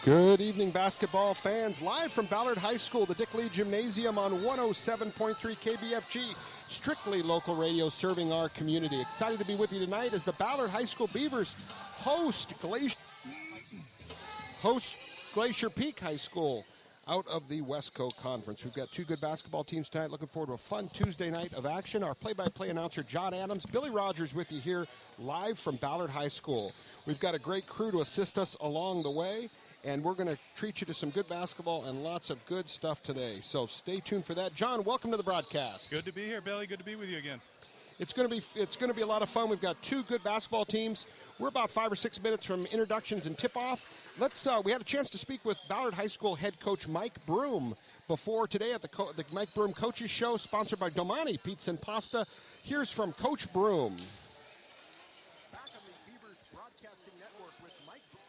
Good evening, basketball fans. Live from Ballard High School, the Dick Lee Gymnasium on 107.3 KBFG. Strictly local radio serving our community. Excited to be with you tonight as the Ballard High School Beavers host Glacier Peak High School out of the Westco Conference. We've got two good basketball teams tonight. Looking forward to a fun Tuesday night of action. Our play-by-play announcer, John Adams. Billy Rogers with you here live from Ballard High School. We've got a great crew to assist us along the way, and we're going to treat you to some good basketball and lots of good stuff today. So stay tuned for that. John, welcome to the broadcast. Good to be here, Billy. Good to be with you again. It's going to be a lot of fun. We've got two good basketball teams. We're about 5 or 6 minutes from introductions and tip-off. We had a chance to speak with Ballard High School head coach Mike Broom before today at the Mike Broom Coaches Show, sponsored by Domani Pizza and Pasta. Here's from Coach Broom. Back on the Beavers Broadcasting Network with Mike Broom,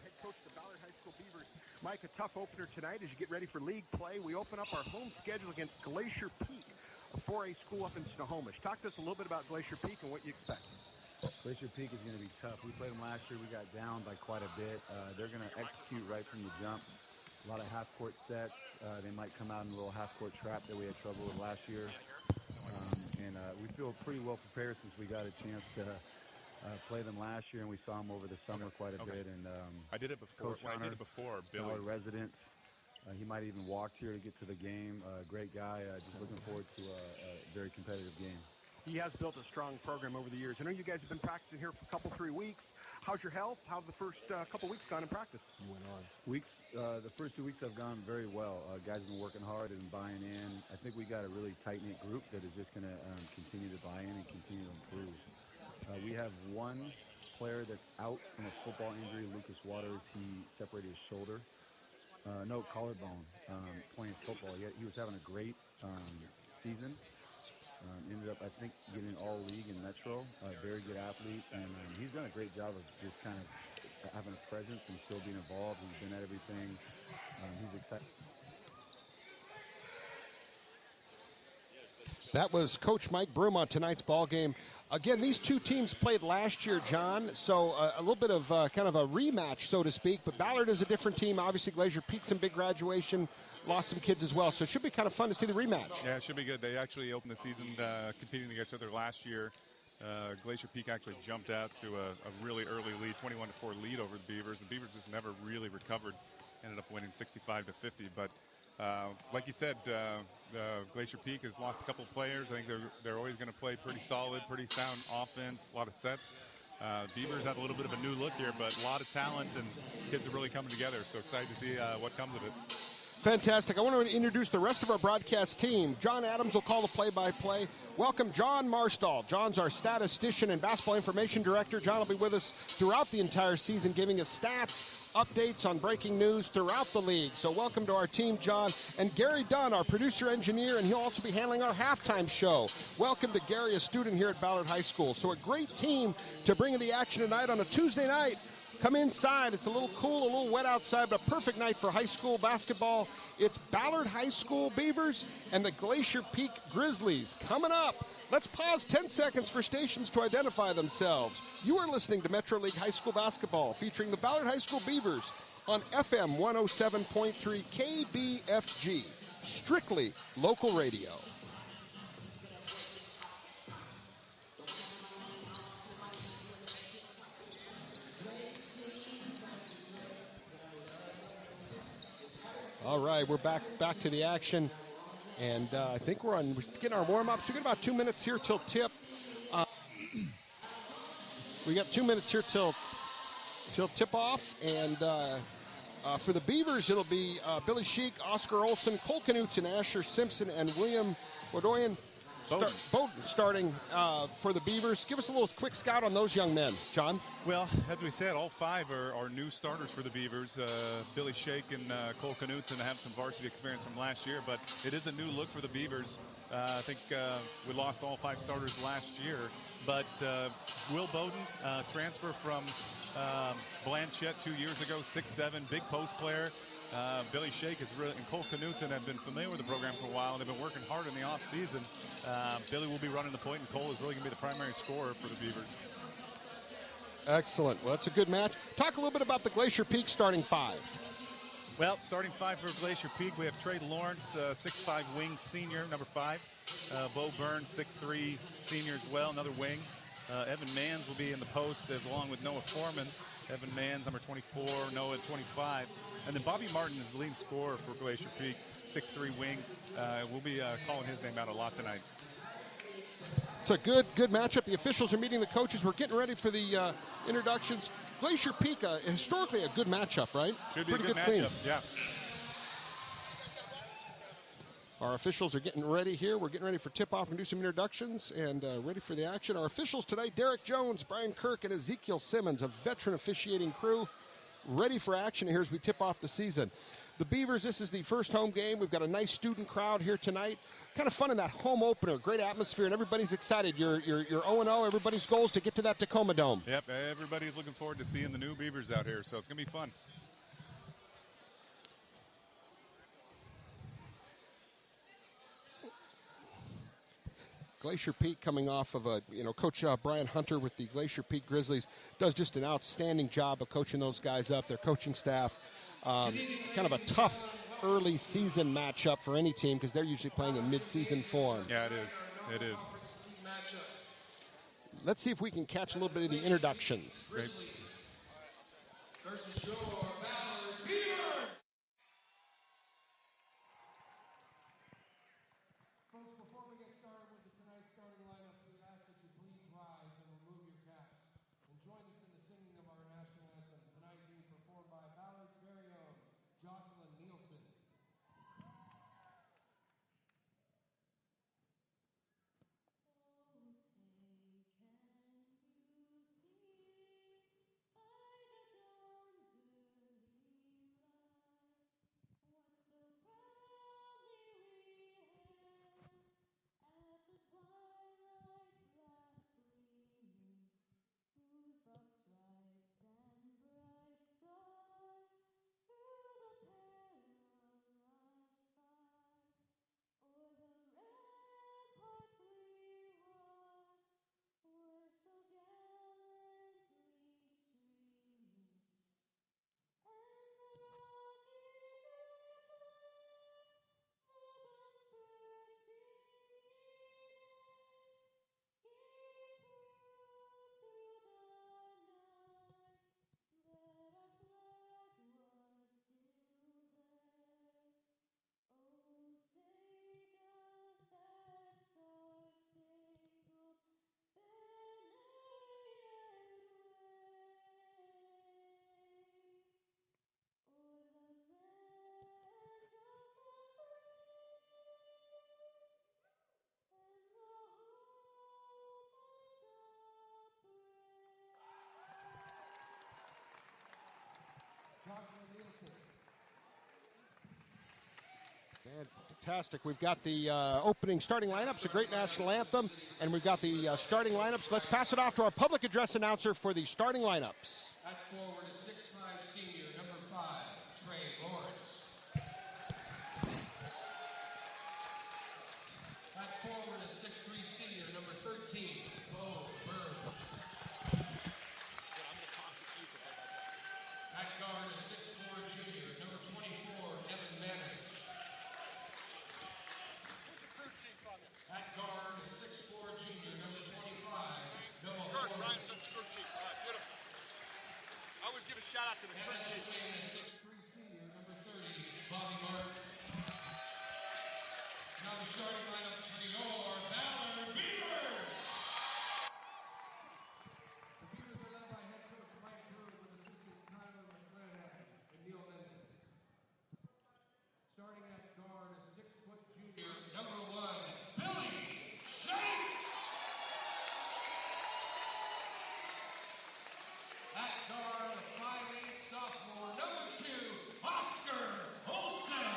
head coach of the Ballard High School Beavers. Mike, a tough opener tonight as you get ready for league play. We open up our home schedule against Glacier Peak, a 4A school up in Snohomish. Talk to us a little bit about Glacier Peak and what you expect. Glacier Peak is going to be tough. We played them last year. We got down by quite a bit. They're going to execute right from the jump. A lot of half-court sets. They might come out in a little half-court trap that we had trouble with last year. We feel pretty well prepared since we got a chance to play them last year, and we saw them over the summer quite a bit. And I did it before. Billy. Our resident. He might even walked here to get to the game. Great guy. Just looking forward to a very competitive game. He has built a strong program over the years. I know you guys have been practicing here for a couple, 3 weeks. How's your health? How's the first couple weeks gone in practice? The first 2 weeks have gone very well. Guys have been working hard and buying in. I think we got a really tight-knit group that is just going to continue to buy in and continue to improve. We have one player that's out from a football injury, Lucas Waters. He separated his shoulder. No, collarbone, playing football. He was having a great season. Ended up, I think, getting all league in Metro. Very good athlete, and he's done a great job of just kind of having a presence and still being involved. He's been at everything. He's excited. That was Coach Mike Broom on tonight's ball game. Again, these two teams played last year, John, so a little bit of kind of a rematch, so to speak. But Ballard is a different team. Obviously, Glacier Peak, some big graduation, lost some kids as well. So it should be kind of fun to see the rematch. Yeah, it should be good. They actually opened the season competing against each other last year. Glacier Peak actually jumped out to a really early lead, 21-4 lead over the Beavers. The Beavers just never really recovered, ended up winning 65-50. But like you said, Glacier Peak has lost a couple of players. I think they're always going to play pretty solid, pretty sound offense, a lot of sets. Beavers have a little bit of a new look here, but a lot of talent, and kids are really coming together. So excited to see what comes of it. Fantastic. I want to introduce the rest of our broadcast team. John Adams will call the play-by-play. Welcome John Marstall. John's our statistician and basketball information director. John will be with us throughout the entire season, giving us stats, updates on breaking news throughout the league. So welcome to our team, John. And Gary Dunn, our producer engineer, and he'll also be handling our halftime show. Welcome to Gary, a student here at Ballard High School. So a great team to bring in the action tonight on a Tuesday night. Come inside. It's a little cool, a little wet outside, but a perfect night for high school basketball. It's Ballard High School Beavers and the Glacier Peak Grizzlies coming up. Let's pause 10 seconds for stations to identify themselves. You are listening to Metro League High School Basketball featuring the Ballard High School Beavers on FM 107.3 KBFG. Strictly local radio. All right, we're back to the action, and I think we're getting our warm-ups. We got about 2 minutes here till tip. We got 2 minutes here till tip-off, and for the Beavers, it'll be Billy Sheik, Oscar Olson, Cole Knutson, Asher Simpson, and William Wodoyan. Bowden starting for the Beavers. Give us a little quick scout on those young men, John. Well, as we said, all five are new starters for the Beavers. Billy Sheik and Cole Knutson have some varsity experience from last year, but it is a new look for the Beavers. I think we lost all five starters last year, but Will Bowden, transfer from Blanchette 2 years ago, 6'7", big post player. Billy Sheik and Cole Knutson have been familiar with the program for a while. They've been working hard in the offseason. Billy will be running the point, and Cole is really going to be the primary scorer for the Beavers. Excellent. Well, that's a good match. Talk a little bit about the Glacier Peak starting five. Well, starting five for Glacier Peak, we have Trey Lawrence, 6'5" wing senior, number 5. Bo Burns, 6'3", senior as well, another wing. Evan Manns will be in the post along with Noah Foreman. Evan Manns, number 24, Noah 25. And then Bobby Martin is the leading scorer for Glacier Peak, 6'3" wing. We'll be calling his name out a lot tonight. It's a good matchup. The officials are meeting the coaches. We're getting ready for the introductions. Glacier Peak, historically a good matchup, right? Should be pretty a good clean. matchup, yeah. Our officials are getting ready here. We're getting ready for tip-off and do some introductions and ready for the action. Our officials today, Derek Jones, Brian Kirk, and Ezekiel Simmons, a veteran officiating crew, ready for action here as we tip off the season. The Beavers, this is the first home game. We've got a nice student crowd here tonight. Kind of fun in that home opener, great atmosphere, and everybody's excited. You're 0-0. Everybody's goal is to get to that Tacoma Dome. Yep, everybody's looking forward to seeing the new Beavers out here, so it's going to be fun. Glacier Peak coming off of Coach Brian Hunter with the Glacier Peak Grizzlies does just an outstanding job of coaching those guys up, their coaching staff. Kind of a tough early season matchup for any team because they're usually playing in mid-season form. Yeah, it is. It is. Let's see if we can catch a little bit of the introductions. Great. Versus your Ballard Beaver. Folks, before we get started with tonight's starting lineup, we ask that you please rise and remove your caps and join us in the singing of our national anthem, tonight being performed by Ballard's very own Jocelyn Nielsen. Fantastic. We've got the opening starting lineups, a great national anthem, and we've got the starting lineups. Let's pass it off to our public address announcer for the starting lineups. At forward is 6'5" senior, number 5, Trey Lawrence. At forward is 6'3" senior, number 13, Bo Burns. At guard is 6'4" junior, number 24, Evan Maness. At guard is 6'4" junior, number 25, Noah Kirk, Foreman. Ryan's on the crew chief. All right, beautiful. I always give a shout out to the crew And at chief. the wing is 6'3" senior, number 30, Bobby Martin. Now the starting lineups for your Ballard Beavers. The Beavers are led by head coach Mike Drew with assistants Tyler McClanahan and Neil Mendon. Starting at guard is 6' junior, number 1, Billy Shake. At guard, a 5'8" sophomore, number 2, Oscar Olsen.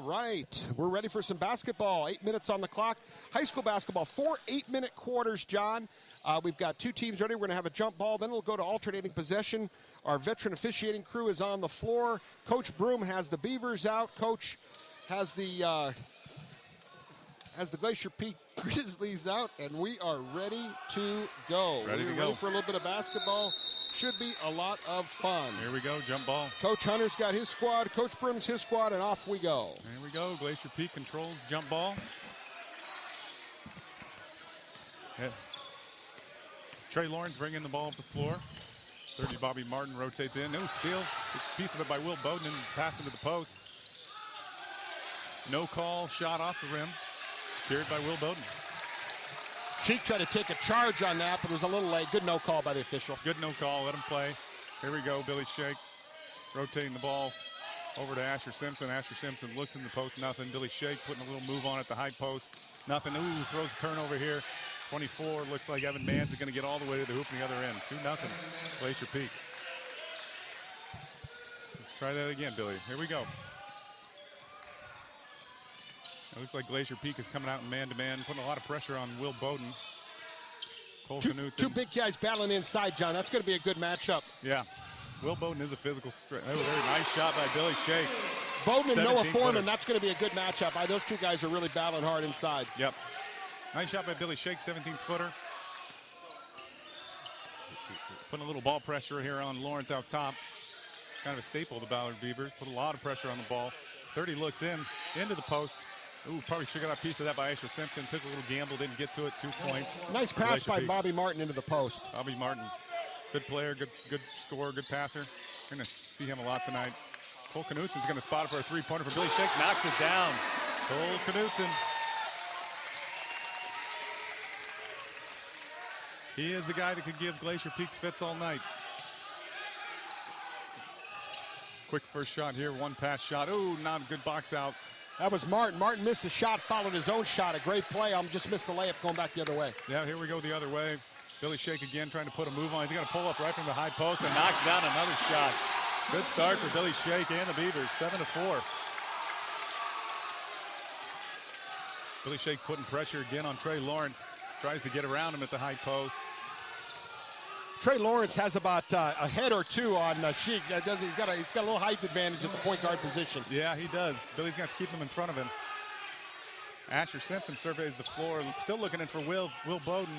All right, we're ready for some basketball. 8 minutes on the clock. High school basketball, 4 8-minute quarters, John. We've got 2 teams ready. We're going to have a jump ball. Then we'll go to alternating possession. Our veteran officiating crew is on the floor. Coach Broom has the Beavers out. Coach has the Glacier Peak Grizzlies out, and we are ready to go. Ready for a little bit of basketball. Should be a lot of fun. Here we go, jump ball. Coach Hunter's got his squad, Coach Broom's his squad, and off we go. Here we go, Glacier Peak controls jump ball. Yeah. Trey Lawrence bringing the ball up the floor. 30 Bobby Martin rotates in. No steal. It's a piece of it by Will Bowden and passing to the post. No call, shot off the rim. Secured by Will Bowden. Sheik tried to take a charge on that, but it was a little late. Good no call by the official. Good no call, let him play. Here we go, Billy Shake rotating the ball over to Asher Simpson. Asher Simpson looks in the post, nothing. Billy Shake putting a little move on at the high post, nothing. Ooh, throws a turnover here. 24, looks like Evan Manns is going to get all the way to the hoop on the other end. 2-0, Glacier Peak. Let's try that again, Billy. Here we go. It looks like Glacier Peak is coming out in man-to-man, putting a lot of pressure on Will Bowden. Cole Knutson. Two big guys battling inside, John. That's going to be a good matchup. Yeah. Will Bowden is a physical strength. That was a very nice shot by Billy Shake. Bowden and Noah Foreman, that's going to be a good matchup. Those two guys are really battling hard inside. Yep. Nice shot by Billy Shake, 17-footer. Putting a little ball pressure here on Lawrence out top. Kind of a staple of the Ballard Beavers. Put a lot of pressure on the ball. 30 looks into the post. Ooh, probably should have got a piece of that by Asher Simpson. Took a little gamble, didn't get to it. 2 points. Nice pass by Bobby Martin into the post. Bobby Martin, good player, good scorer, good passer. We're going to see him a lot tonight. Cole Knutson's going to spot it for a 3-pointer for Billy Shake. Knocks it down. Cole Knutson. He is the guy that could give Glacier Peak fits all night. Quick first shot here, 1 pass shot. Ooh, not a good box out. That was Martin. Martin missed a shot, followed his own shot. A great play. Just missed the layup going back the other way. Yeah, here we go the other way. Billy Shake again trying to put a move on. He's got to pull up right from the high post and knocks down another shot. Good start for Billy Shake and the Beavers, 7-4. Billy Shake putting pressure again on Trey Lawrence. Tries to get around him at the high post. Trey Lawrence has about a head or two on Sheik. He's got a little height advantage at the point guard position. Yeah, he does. Billy's got to keep him in front of him. Asher Simpson surveys the floor, still looking in for Will Bowden.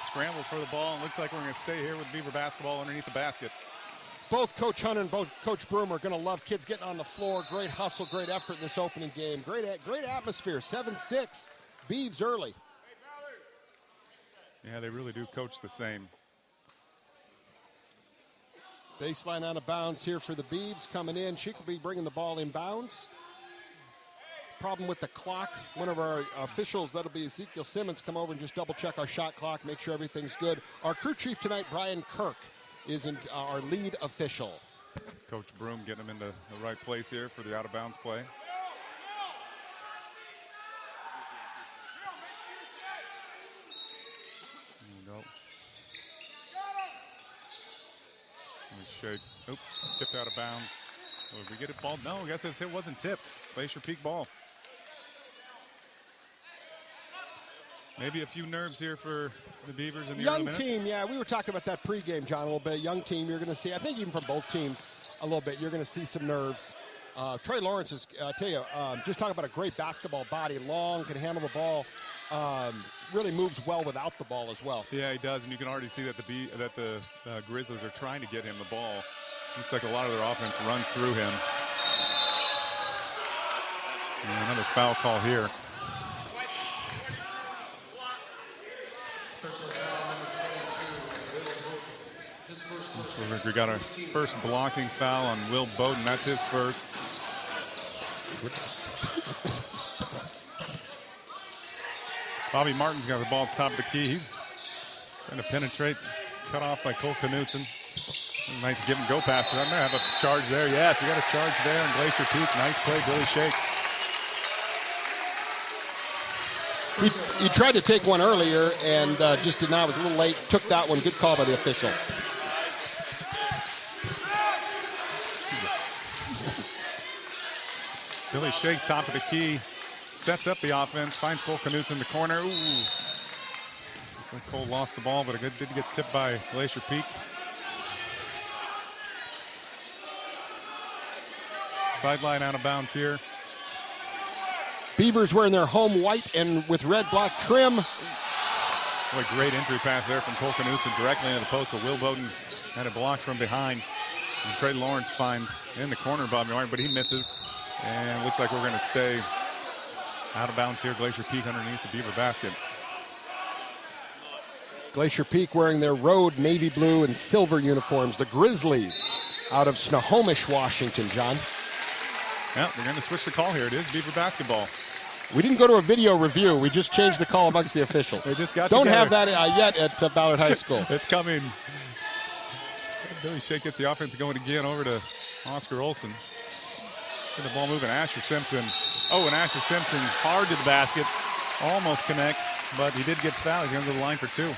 Scramble for the ball, and looks like we're going to stay here with Beaver basketball underneath the basket. Both Coach Hunter and both Coach Broom are going to love kids getting on the floor. Great hustle, great effort in this opening game. Great atmosphere, 7-6. Beavs early. Yeah, they really do coach the same. Baseline out of bounds here for the Beavs coming in. Sheik will be bringing the ball in bounds. Problem with the clock. One of our officials, that'll be Ezekiel Simmons, come over and just double check our shot clock, make sure everything's good. Our crew chief tonight, Brian Kirk, is our lead official. Coach Broom getting him into the right place here for the out of bounds play. Shake. Oop, tipped out of bounds. Did we get it ball? No, I guess it wasn't tipped. Glacier Peak ball. Maybe a few nerves here for the Beavers in the early minutes. Young team, yeah. We were talking about that pregame, John, a little bit. Young team, you're going to see, I think even from both teams a little bit, you're going to see some nerves. Trey Lawrence is, I tell you, just talking about a great basketball body. Long, can handle the ball. Really moves well without the ball as well. Yeah, he does, and you can already see that the Grizzlies are trying to get him the ball. Looks like a lot of their offense runs through him. And another foul call here. So we got our first blocking foul on Will Bowden. That's his first. Bobby Martin's got the ball at the top of the key. He's trying to penetrate. Cut off by Cole Knutson. Nice give and go pass. I'm going to have a charge there. Yes, we got a charge there in Glacier Peak. Nice play, Billy Shake. He tried to take one earlier and just did not. It was a little late. Took that one. Good call by the official. Billy Shake, top of the key, sets up the offense, finds Cole Knutson in the corner. Ooh. Looks like Cole lost the ball, but it did get tipped by Glacier Peak. Sideline out of bounds here. Beavers wearing their home white and with red black trim. What a great entry pass there from Cole Knutson directly into the post, but Will Bowden had it blocked from behind. And Trey Lawrence finds in the corner Bobby Martin, but he misses. And it looks like we're going to stay out of bounds here. Glacier Peak underneath the Beaver basket. Glacier Peak wearing their road navy blue and silver uniforms. The Grizzlies out of Snohomish, Washington, John. Yeah, they're going to switch the call here. It is Beaver basketball. We didn't go to a video review. We just changed the call amongst the officials. They just got Don't together. have that yet at Ballard High School. It's coming. Billy Shake gets the offense going again over to Oscar Olson. Get the ball moving. Asher Simpson. Oh, and Asher Simpson hard to the basket. Almost connects, but he did get fouled. He's going to go to the line for 2.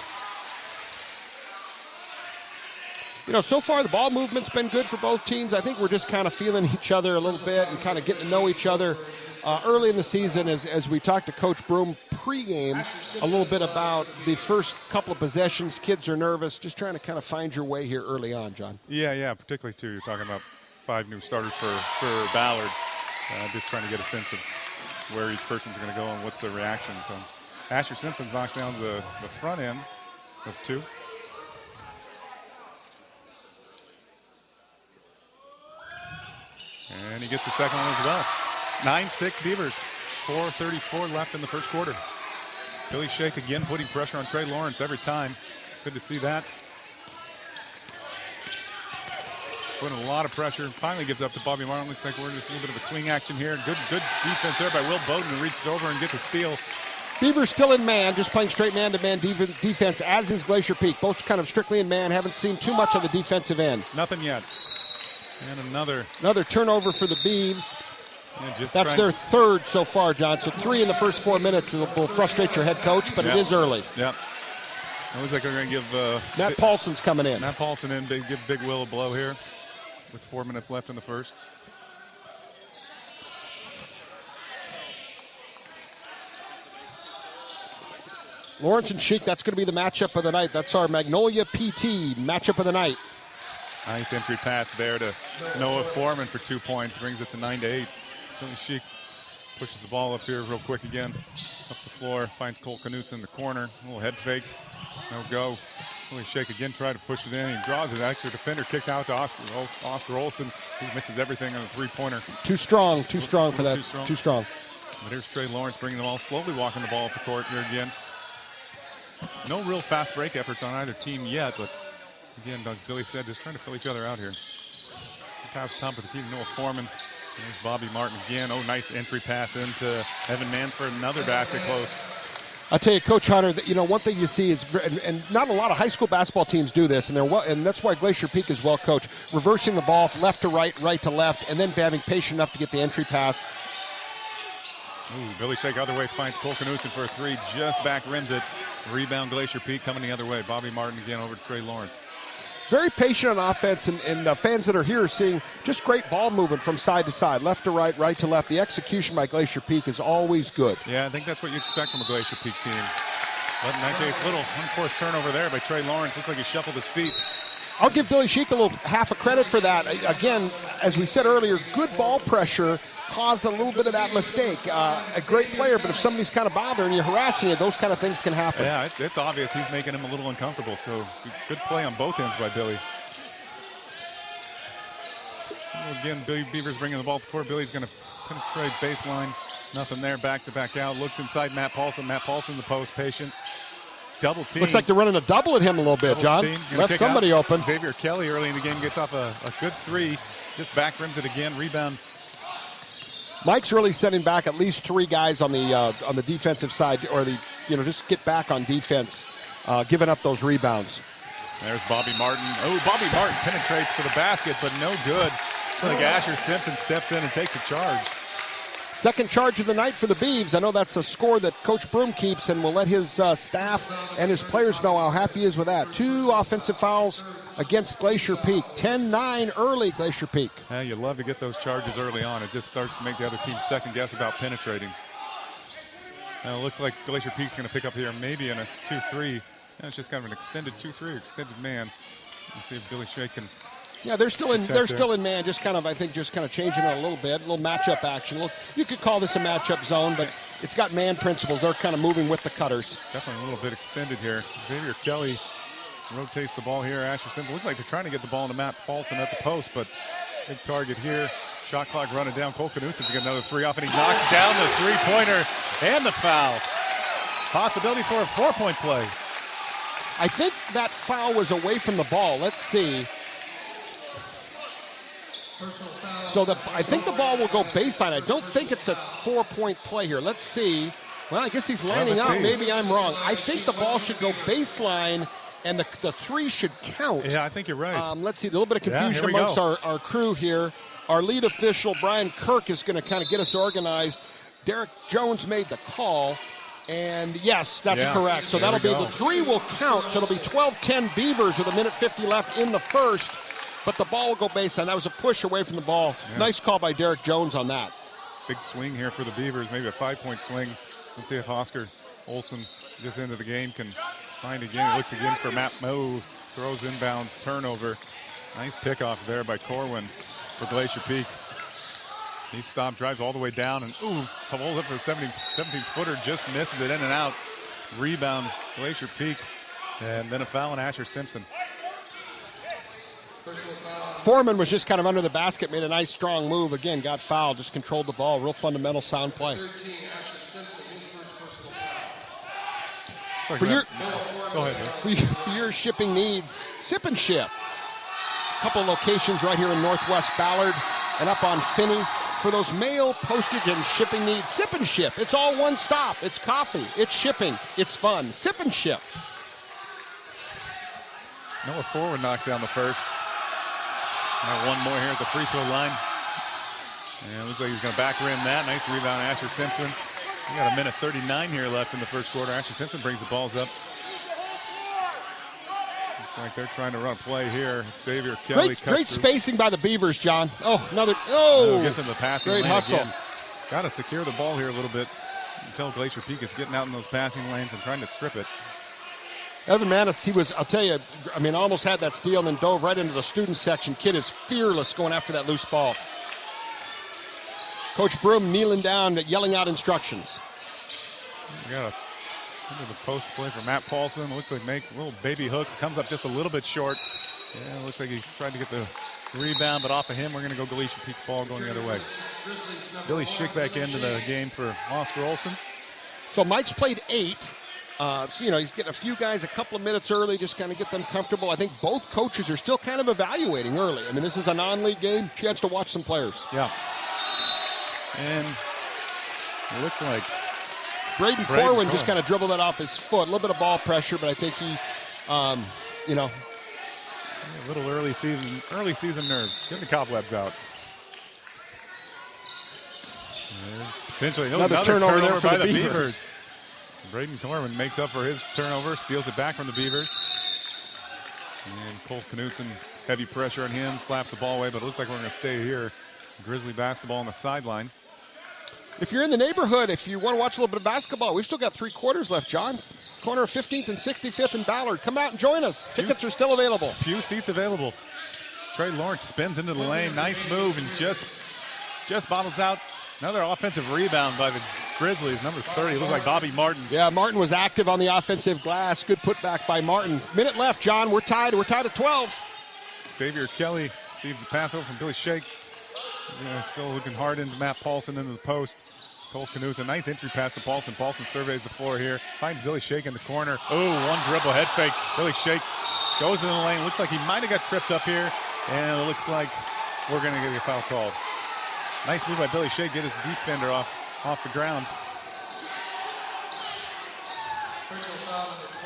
You know, so far the ball movement's been good for both teams. I think we're just kind of feeling each other a little bit and kind of getting to know each other. Early in the season, as we talked to Coach Broom pregame, a little bit about the first couple of possessions. Kids are nervous, just trying to kind of find your way here early on, John. Yeah, particularly too. You're talking about 5 new starters for Ballard. Just trying to get a sense of where each person's going to go and what's their reaction. So Asher Simpson knocks down the front end of 2. And he gets the second one as well. 9-6 Beavers. 4:34 left in the first quarter. Billy Shake again putting pressure on Trey Lawrence every time. Good to see that. Putting a lot of pressure. Finally gives up to Bobby Martin. Looks like we're just a little bit of a swing action here. Good defense there by Will Bowden, who reaches over and gets a steal. Beavers still in man, just playing straight man-to-man defense, as is Glacier Peak. Both kind of strictly in man. Haven't seen too much on the defensive end. Nothing yet. And another turnover for the Beavs. Yeah, that's their 3rd so far, John. So 3 in the first 4 minutes will frustrate your head coach, but it is early. Yep. It looks like they're going to give Matt Paulson's coming in. Matt Paulson in, give Big Will a blow here with 4 minutes left in the first. Lawrence and Sheik, that's going to be the matchup of the night. That's our Magnolia PT matchup of the night. Nice entry pass there to Noah Foreman for 2 points. Brings it to 9-8. Billy Sheik pushes the ball up here real quick again. Up the floor, finds Cole Knutson in the corner. A little head fake, no go. Billy Shake again, try to push it in. He draws it. Actually, defender kicks out to Oscar Olson. He misses everything on a 3-pointer. Too strong for that. Too strong. But here's Trey Lawrence bringing the ball, slowly walking the ball up the court here again. No real fast break efforts on either team yet, but again, as Billy said, just trying to fill each other out here. Pass top of the key to Noah Foreman. There's Bobby Martin again. Oh, nice entry pass into Evan Manford. Another basket close. I'll tell you, Coach Hunter, that, you know, one thing you see is, and not a lot of high school basketball teams do this, and that's why Glacier Peak is well coached. Reversing the ball from left to right, right to left, and then having patient enough to get the entry pass. Ooh, Billy Shake other way finds Cole Knutson for a 3. Just back rims it. Rebound Glacier Peak coming the other way. Bobby Martin again over to Trey Lawrence. Very patient on offense, and fans that are here are seeing just great ball movement from side to side, left to right, right to left. The execution by Glacier Peak is always good. Yeah, I think that's what you expect from a Glacier Peak team. But in that case, little unforced turnover there by Trey Lawrence. Looks like he shuffled his feet. I'll give Billy Sheik a little half a credit for that. Again, as we said earlier, good ball pressure caused a little bit of that mistake. A great player, but if somebody's kind of bothering you, harassing you, those kind of things can happen. Yeah, it's obvious he's making him a little uncomfortable, so good play on both ends by Billy. Again, Billy Beavers bringing the ball to court. Billy's going to penetrate baseline. Nothing there, backs it back out. Looks inside Matt Paulson. Matt Paulson, the post, patient. Double team. Looks like they're running a double at him a little bit, John. Left somebody open. Xavier Kelly early in the game gets off a good 3. Just back rims it again. Rebound. Mike's really sending back at least 3 guys on the defensive side, or just get back on defense, giving up those rebounds. There's Bobby Martin. Oh, Bobby Martin penetrates for the basket, but no good. It's like Asher Simpson steps in and takes a charge. Second charge of the night for the Beavs. I know that's a score that Coach Broom keeps, and will let his staff and his players know how happy he is with that. 2 offensive fouls against Glacier Peak. 10-9 early, Glacier Peak. Yeah, you love to get those charges early on. It just starts to make the other team second guess about penetrating. Now it looks like Glacier Peak's going to pick up here maybe in a 2-3. It's just kind of an extended 2-3, extended man. Let's see if Billy Shea can. Yeah, they're still in man, just kind of, I think, just kind of changing it a little bit, a little matchup action. You could call this a matchup zone, but it's got man principles. They're kind of moving with the cutters. Definitely a little bit extended here. Xavier Kelly rotates the ball here. Asher Simpson looks like they're trying to get the ball into Matt Paulson at the post, but big target here. Shot clock running down. Cole Knutson's got another three off, and he knocks down the three-pointer and the foul. Possibility for a 4-point play. I think that foul was away from the ball. Let's see. So I think the ball will go baseline. I don't think it's a 4-point play here. Let's see. Well, I guess he's lining up. Maybe I'm wrong. I think the ball should go baseline, and the three should count. Yeah, I think you're right. Let's see. A little bit of confusion amongst our crew here. Our lead official, Brian Kirk, is going to kind of get us organized. Derek Jones made the call. And yes, that's correct. So that'll be the three will count. So it'll be 12-10 Beavers with 1:50 left in the first. But the ball will go baseline. That was a push away from the ball. Yeah. Nice call by Derek Jones on that. Big swing here for the Beavers, maybe a 5-point swing. Let's see if Oscar Olson gets into the game, can find again. He looks again for Matt Moe. Throws inbounds, turnover. Nice pickoff there by Corwin for Glacier Peak. He stopped, drives all the way down, and holds up for a 17-footer, just misses it in and out. Rebound, Glacier Peak, and then a foul on Asher Simpson. Foreman was just kind of under the basket, made a nice strong move. Again, got fouled, just controlled the ball. Real fundamental, sound play. For your shipping needs, Sip and Ship. A couple locations right here in Northwest Ballard and up on Finney. For those mail, postage, and shipping needs, Sip and Ship. It's all one stop. It's coffee. It's shipping. It's fun. Sip and Ship. Noah Forward knocks down the first. Now one more here at the free throw line. And it looks like he's going to back rim that. Nice rebound, Asher Simpson. We got 1:39 here left in the first quarter. Asher Simpson brings the balls up. Looks like they're trying to run a play here. Xavier Kelly. Great spacing by the Beavers, John. Another. Gets in the passing great lane hustle. Got to secure the ball here a little bit until Glacier Peak is getting out in those passing lanes and trying to strip it. Evan Manis, I'll tell you, almost had that steal and then dove right into the student section. Kid is fearless going after that loose ball. Coach Broom kneeling down, yelling out instructions. We got into the post play for Matt Paulson. Looks like make a little baby hook. Comes up just a little bit short. Yeah, looks like he tried to get the rebound, but off of him, we're going to go Glacier Peak ball going the other way. Billy Schick back into the game for Oscar Olson. So Mike's played 8. He's getting a few guys a couple of minutes early, just kind of get them comfortable. I think both coaches are still kind of evaluating early. This is a non-league game, chance to watch some players. Yeah. And it looks like Braden Corwin just kind of dribbled that off his foot. A little bit of ball pressure, but I think he, a little early season nerves. Get the cobwebs out. Potentially another turnover there by the Beavers. Braden Corwin makes up for his turnover, steals it back from the Beavers. And Cole Knutson, heavy pressure on him, slaps the ball away, but it looks like we're going to stay here. Grizzly basketball on the sideline. If you're in the neighborhood, if you want to watch a little bit of basketball, we've still got 3 quarters left, John. Corner of 15th and 65th and Ballard. Come out and join us. Tickets are still available. Few seats available. Trey Lawrence spins into the lane. Nice move and just bottles out. Another offensive rebound by the Grizzlies. Number 30, looks like Bobby Martin. Yeah, Martin was active on the offensive glass. Good putback by Martin. Minute left, John. We're tied. We're tied at 12. Xavier Kelly receives the pass over from Billy Shake. Still looking hard into Matt Paulson into the post. Cole Knutson, nice entry pass to Paulson. Paulson surveys the floor here. Finds Billy Shake in the corner. One dribble head fake. Billy Shake goes in the lane. Looks like he might have got tripped up here. And it looks like we're going to get a foul called. Nice move by Billy Shea, get his defender off the ground.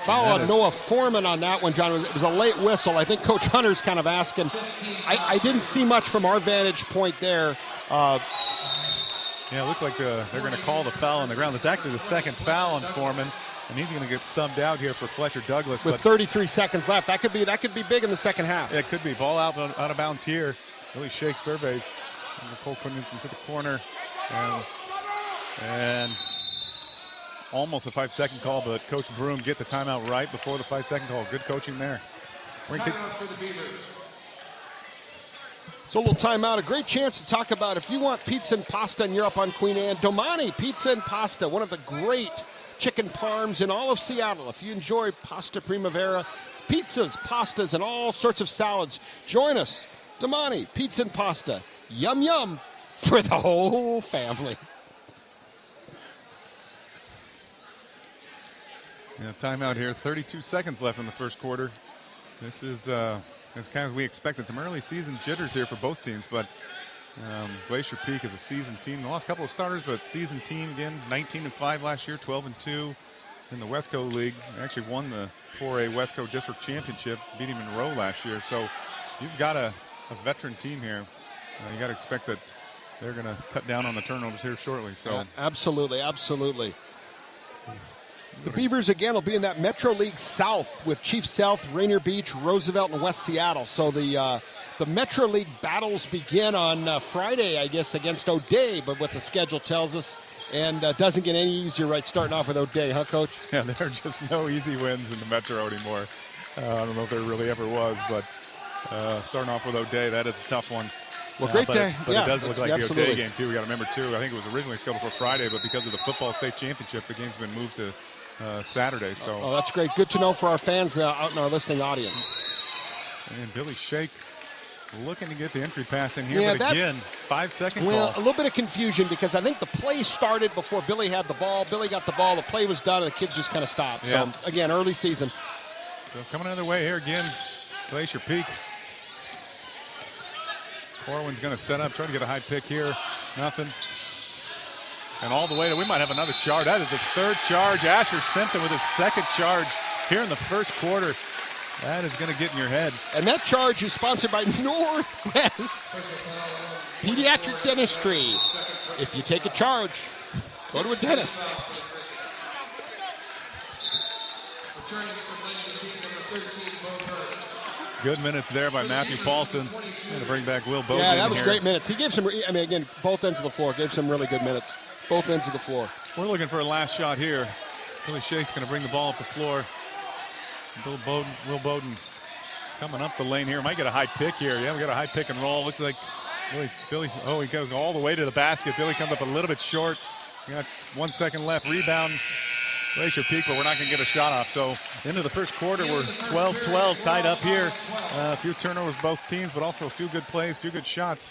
Foul on Noah Foreman on that one, John. It was a late whistle. I think Coach Hunter's kind of asking. I didn't see much from our vantage point there. It looks like they're going to call the foul on the ground. It's actually the second foul on Foreman. And he's going to get subbed out here for Fletcher Douglas. With 33 seconds left. That could be big in the second half. Yeah, it could be. Ball out of bounds here. Really shake surveys. And Cole Knudsen to the corner. And almost a 5-second call, but Coach Broom gets a timeout right before the 5-second call. Good coaching there. Timeout for the Beavers. So a little timeout, a great chance to talk about if you want pizza and pasta and you're up on Queen Anne, Domani Pizza and Pasta, one of the great chicken parms in all of Seattle. If you enjoy pasta primavera, pizzas, pastas, and all sorts of salads, join us. Domani Pizza and Pasta. Yum, yum for the whole family. Yeah, timeout here. 32 seconds left in the first quarter. This is as kind of we expected. Some early season jitters here for both teams, but Glacier Peak is a seasoned team. They lost a couple of starters, but seasoned team again. 19-5 last year, 12-2 in the Westco League. They actually won the 4A Westco District Championship, beating Monroe last year. So you've got a veteran team here. You got to expect that they're going to cut down on the turnovers here shortly. So yeah, absolutely, absolutely. The Beavers, again, will be in that Metro League South with Chief South, Rainier Beach, Roosevelt, and West Seattle. So the Metro League battles begin on Friday, I guess, against O'Day, but what the schedule tells us, and doesn't get any easier, right, starting off with O'Day, huh, Coach? Yeah, there are just no easy wins in the Metro anymore. I don't know if there really ever was, but starting off with O'Day, that is a tough one. Well, great day. But yeah, it does look like absolutely. the O'Day game, too. We got to remember, too, I think it was originally scheduled for Friday, but because of the football state championship, the game's been moved to Saturday. So. Oh, that's great. Good to know for our fans out in our listening audience. And Billy Shake looking to get the entry pass in here, but again, 5-second call. Well, a little bit of confusion because I think the play started before Billy had the ball. Billy got the ball, the play was done, and the kids just kind of stopped. Yeah. So, again, early season. So coming another way here again, Glacier Peak. Corwin's going to set up, try to get a high pick here. Nothing. And all the way, we might have another charge. That is the third charge. Asher Simpson with his second charge here in the first quarter. That is going to get in your head. And that charge is sponsored by Northwest Pediatric Dentistry. If you take a charge, go to a dentist. Good minutes there by Matthew Paulson. To bring back Will Bowden. Yeah, that was here. great minutes. He gave some, I mean, again, both ends of the floor, gave some really good minutes. Both ends of the floor. We're looking for a last shot here. Billy Shake's going to bring the ball up the floor. Will Bowden coming up the lane here. Might get a high pick here. Yeah, we got a high pick and roll. Looks like Billy, oh, he goes all the way to the basket. Billy comes up a little bit short. We got 1 second left. Rebound, Glacier Peak, but we're not going to get a shot off. So into the first quarter, we're 12-12 tied up here. A few turnovers both teams, but also a few good plays, a few good shots.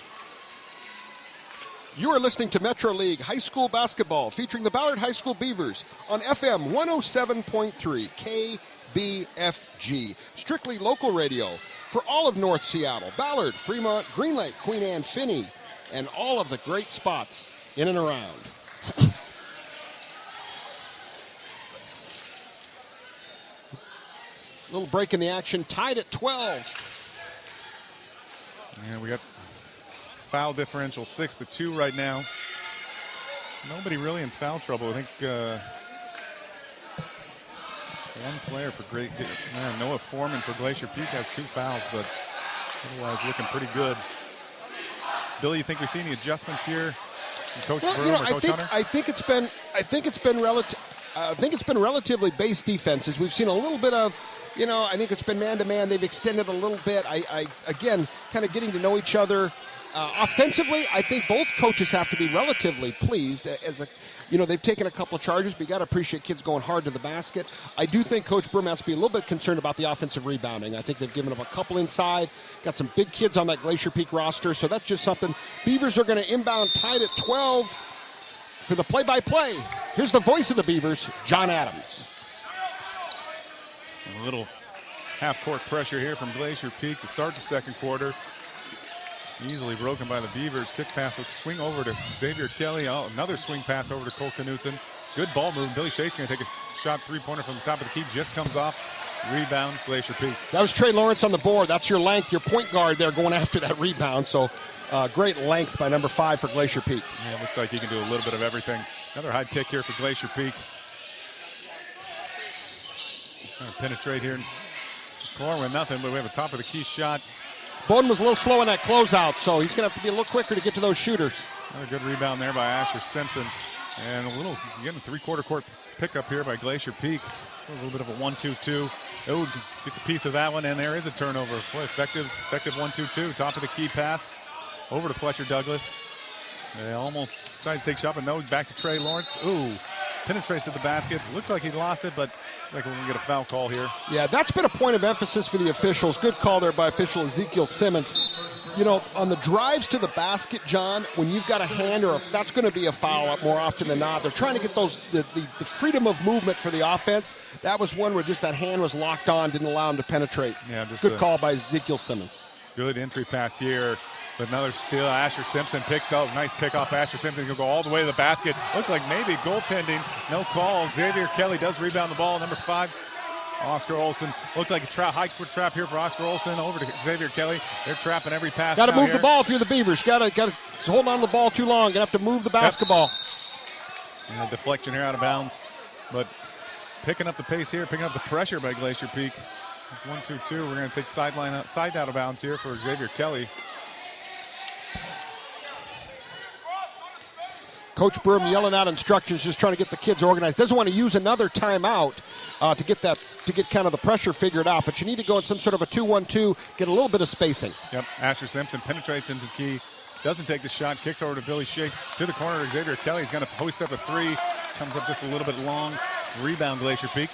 You are listening to Metro League High School Basketball featuring the Ballard High School Beavers on FM 107.3 KBFG. Strictly local radio for all of North Seattle, Ballard, Fremont, Green Lake, Queen Anne, Finney, and all of the great spots in and around. Little break in the action, tied at 12. Yeah, we got foul differential 6-2 right now. Nobody really in foul trouble. I think one player for Noah Foreman for Glacier Peak has 2 fouls, but otherwise looking pretty good. Billy, you think we see any adjustments here from Coach Broom or Coach Hunter? I think it's been relatively base defenses. We've seen a little bit of, I think it's been man-to-man. They've extended a little bit. Again, kind of getting to know each other. Offensively, I think both coaches have to be relatively pleased. They've taken a couple of charges, but you got to appreciate kids going hard to the basket. I do think Coach Broom has to be a little bit concerned about the offensive rebounding. I think they've given up a couple inside. Got some big kids on that Glacier Peak roster, so that's just something. Beavers are going to inbound tied at 12 for the play-by-play. Here's the voice of the Beavers, John Adams. A little half-court pressure here from Glacier Peak to start the second quarter. Easily broken by the Beavers. Kick pass will swing over to Xavier Kelly. Oh, another swing pass over to Cole Knudsen. Good ball move. Billy Shake's going to take a shot, three-pointer from the top of the key. Just comes off. Rebound, Glacier Peak. That was Trey Lawrence on the board. That's your length, your point guard there going after that rebound. So great length by number 5 for Glacier Peak. Yeah, looks like he can do a little bit of everything. Another high pick here for Glacier Peak. Trying to penetrate here. Laur with nothing, but we have a top of the key shot. Bowden was a little slow in that closeout, so he's going to have to be a little quicker to get to those shooters. Another good rebound there by Asher Simpson. And a little, getting a three-quarter court pickup here by Glacier Peak. A little bit of a 1-2-2. Oh, gets a piece of that one, and there is a turnover. Boy, effective 1-2-2. Top of the key pass over to Fletcher Douglas. They almost tried to take shot, but no, back to Trey Lawrence. Ooh, penetrates to the basket. Looks like he lost it, but like we're going to get a foul call here. Yeah, that's been a point of emphasis for the officials. Good call there by official Ezekiel Simmons. You know, on the drives to the basket, John, when you've got a hand, that's going to be a foul more often than not. They're trying to get the freedom of movement for the offense. That was one where just that hand was locked on, didn't allow him to penetrate. Yeah, good call by Ezekiel Simmons. Good entry pass here. But another steal. Asher Simpson picks up. Nice pick off Asher Simpson. He'll go all the way to the basket. Looks like maybe goaltending. No call. Xavier Kelly does rebound the ball. Number 5, Oscar Olsen. Looks like a high foot trap here for Oscar Olsen. Over to Xavier Kelly. They're trapping every pass. Got to move the ball if you're the Beavers. Got to hold on to the ball too long. Gonna have to move the basketball. And a deflection here out of bounds. But picking up the pace here, picking up the pressure by Glacier Peak. 1-2-2. We're going to take side out of bounds here for Xavier Kelly. Coach Broom yelling out instructions, just trying to get the kids organized. Doesn't want to use another timeout to get kind of the pressure figured out. But you need to go in some sort of a 2-1-2, get a little bit of spacing. Yep. Asher Simpson penetrates into the key, doesn't take the shot, kicks over to Billy Shake to the corner of Xavier Kelly. He's going to post up a 3, comes up just a little bit long. Rebound Glacier Peak.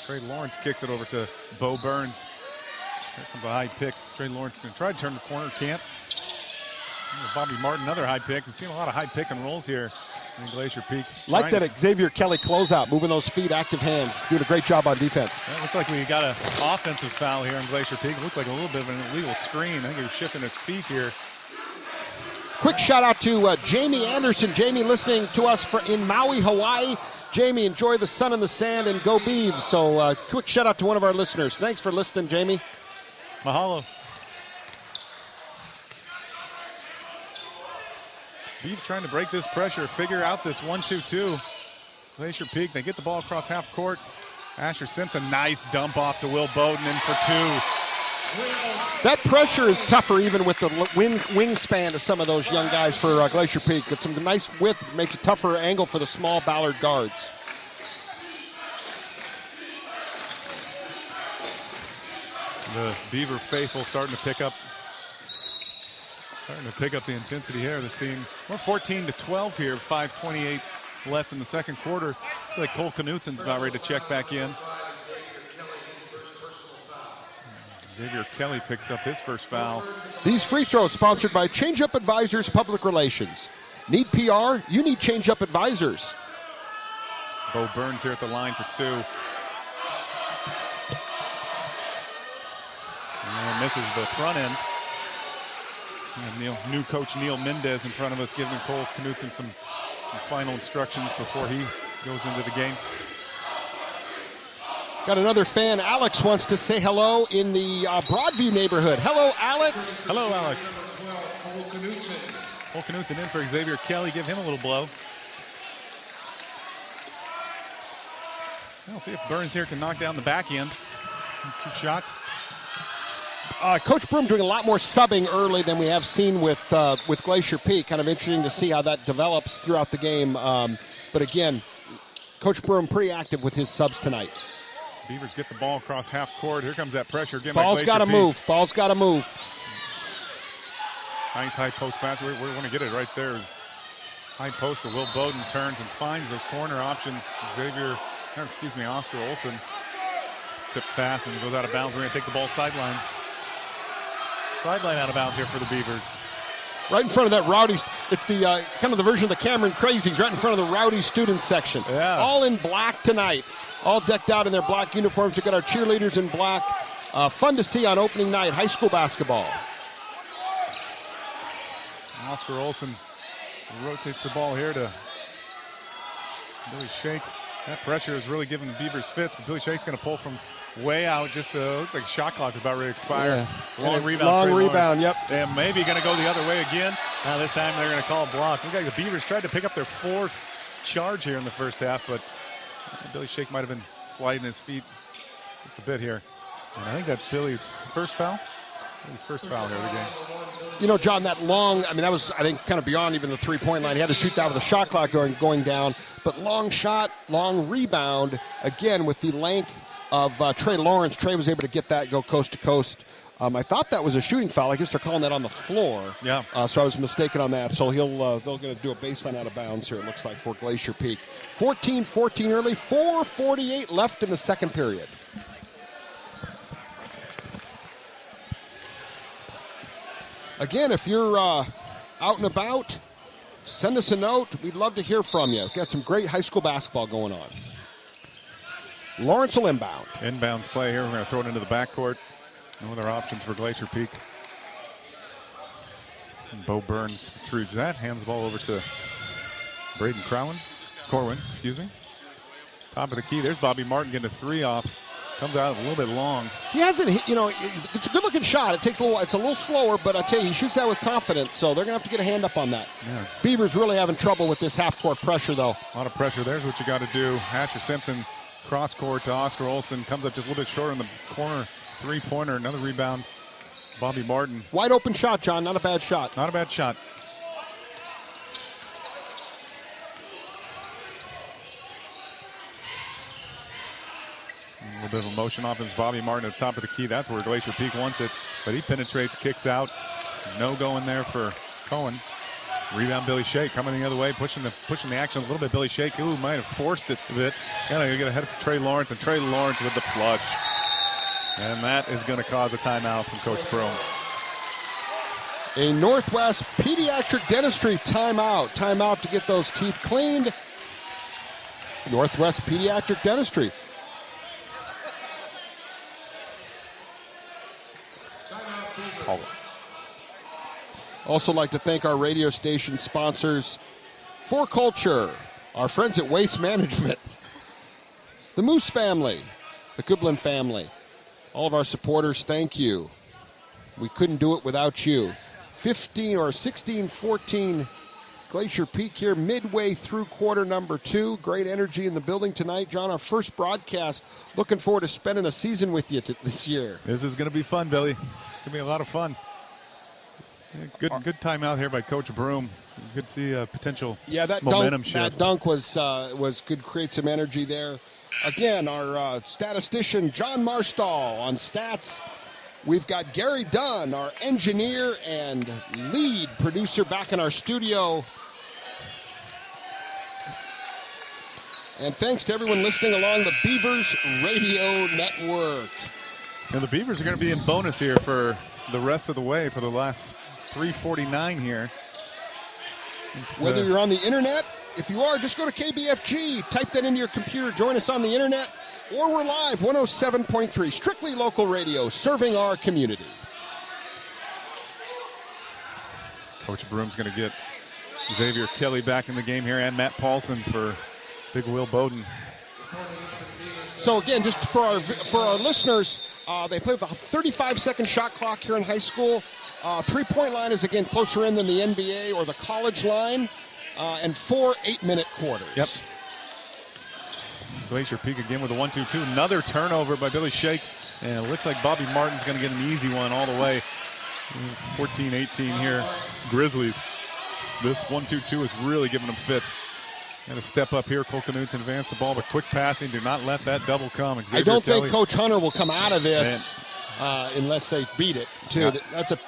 Trey Lawrence kicks it over to Bo Burns. Here comes a high pick. Trey Lawrence going to try to turn the corner, can't. Bobby Martin, another high pick. We've seen a lot of high pick and rolls here in Glacier Peak. Like that Xavier Kelly closeout, moving those feet, active hands, doing a great job on defense. It looks like we got an offensive foul here in Glacier Peak. It looked like a little bit of an illegal screen. I think he was shifting his feet here. Quick shout out to Jamie Anderson. Jamie listening to us in Maui, Hawaii. Jamie, enjoy the sun and the sand and go Beavs. So quick shout out to one of our listeners. Thanks for listening, Jamie. Mahalo. Beavs trying to break this pressure, figure out this 1-2-2. Glacier Peak, they get the ball across half court. Asher Simpson, nice dump off to Will Bowden in for 2. That pressure is tougher even with the wingspan of some of those young guys for Glacier Peak. It's some nice width, makes a tougher angle for the small Ballard guards. The Beaver faithful starting to pick up the intensity here. They're seeing we're 14-12 here, 5:28 left in the second quarter. It's like Cole Knutsen's about ready to check back in. Xavier Kelly picks up his first foul. These free throws sponsored by Change Up Advisors Public Relations. Need PR? You need Change Up Advisors. Bo Burns here at the line for 2. And misses the front end. And new coach Neil Mendez in front of us giving Cole Knutsen some final instructions before he goes into the game. Got another fan. Alex wants to say hello in the Broadview neighborhood. Hello, Alex. Hello, Alex. Cole Knutsen in for Xavier Kelly. Give him a little blow. We'll see if Burns here can knock down the back end. 2 shots. Coach Broom doing a lot more subbing early than we have seen with Glacier Peak. Kind of interesting to see how that develops throughout the game. But again, Coach Broom pretty active with his subs tonight. Beavers get the ball across half court. Here comes that pressure again. Ball's got to move. Ball's got to move. Nice high post pass. We want to get it right there. High post to Will Bowden turns and finds those corner options. Oscar Olsen. Tip pass and goes out of bounds. We're going to take the ball sideline. Sideline out of bounds here for the Beavers. Right in front of that rowdy, it's the kind of the version of the Cameron Crazies, right in front of the rowdy student section. Yeah. All in black tonight. All decked out in their black uniforms. We've got our cheerleaders in black. Fun to see on opening night, high school basketball. Oscar Olsen rotates the ball here to Billy Shake. That pressure is really giving the Beavers fits, but Billy Shake's going to pull from way out. Just looks like shot clock is about ready to expire. Yeah. Long rebound. Long rebound, yep. And maybe going to go the other way again. Now this time they're going to call a block. Look like the Beavers tried to pick up their 4th charge here in the first half, but Billy Shake might have been sliding his feet just a bit here. And I think that's Billy's first foul. His first foul here of the game. You know, John, that long, I mean, that was, I think, kind of beyond even the three-point line. He had to shoot that with the shot clock going down. But long shot, long rebound, again, with the length of Trey Lawrence. Trey was able to get that, go coast to coast. I thought that was a shooting foul. I guess they're calling that on the floor. Yeah. So I was mistaken on that. So they're going to do a baseline out of bounds here, it looks like, for Glacier Peak. 14-14 early, 4:48 left in the second period. Again, if you're out and about, send us a note. We'd love to hear from you. We've got some great high school basketball going on. Lawrence will inbound. Inbounds play here. We're going to throw it into the backcourt. No other options for Glacier Peak. And Bo Burns retrieves that. Hands the ball over to Braden Corwin, excuse me. Top of the key. There's Bobby Martin getting a three off. Comes out a little bit long. He hasn't hit, it's a good-looking shot. It's a little slower, but I tell you, he shoots that with confidence, so they're going to have to get a hand up on that. Yeah. Beavers really having trouble with this half-court pressure, though. A lot of pressure. There's what you got to do. Asher Simpson, cross-court to Oscar Olson. Comes up just a little bit short in the corner. Three-pointer, another rebound. Bobby Martin. Wide open shot, John. Not a bad shot. Not a bad shot. A little bit of a motion offense. Bobby Martin at the top of the key. That's where Glacier Peak wants it. But he penetrates, kicks out. No go in there for Cohen. Rebound Billy Shake coming the other way, pushing the action a little bit. Billy Shake, ooh, might have forced it a bit. Gotta get ahead of Trey Lawrence, and Trey Lawrence with the flush. And that is going to cause a timeout from Coach Broom. A Northwest Pediatric Dentistry timeout. Timeout to get those teeth cleaned. Northwest Pediatric Dentistry. Call it. Also like to thank our radio station sponsors, For Culture, our friends at Waste Management, the Moose family, the Goodland family, all of our supporters, thank you. We couldn't do it without you. 16-14 Glacier Peak here midway through quarter number 2. Great energy in the building tonight. John, our first broadcast. Looking forward to spending a season with you this year. This is going to be fun, Billy. It's going to be a lot of fun. Good time out here by Coach Broom. You could see a potential momentum shift. That dunk was good, create some energy there. Again, our statistician, John Marstall, on stats. We've got Gary Dunn, our engineer and lead producer, back in our studio. And thanks to everyone listening along the Beavers Radio Network. And the Beavers are going to be in bonus here for the rest of the way for the last 3:49 here. Whether you're on the internet, if you are, just go to KBFG, type that into your computer, join us on the internet, or we're live, 107.3, strictly local radio, serving our community. Coach Broom's going to get Xavier Kelly back in the game here, and Matt Paulson for Big Will Bowden. So again, just for our listeners, they play with a 35-second shot clock here in high school. Three-point line is, again, closer in than the NBA or the college line, and 4 8-minute quarters. Yep. Glacier Peak again with a 1-2-2. Another turnover by Billy Shake, and it looks like Bobby Martin's going to get an easy one all the way. 14-18 here, Grizzlies. This 1-2-2 is really giving them fits. Got to step up here. Cole Knudsen advance the ball, but quick passing. Do not let that double come. Xavier I don't Kelly. think Coach Hunter will come out of this unless they beat it, too. Yeah. That's a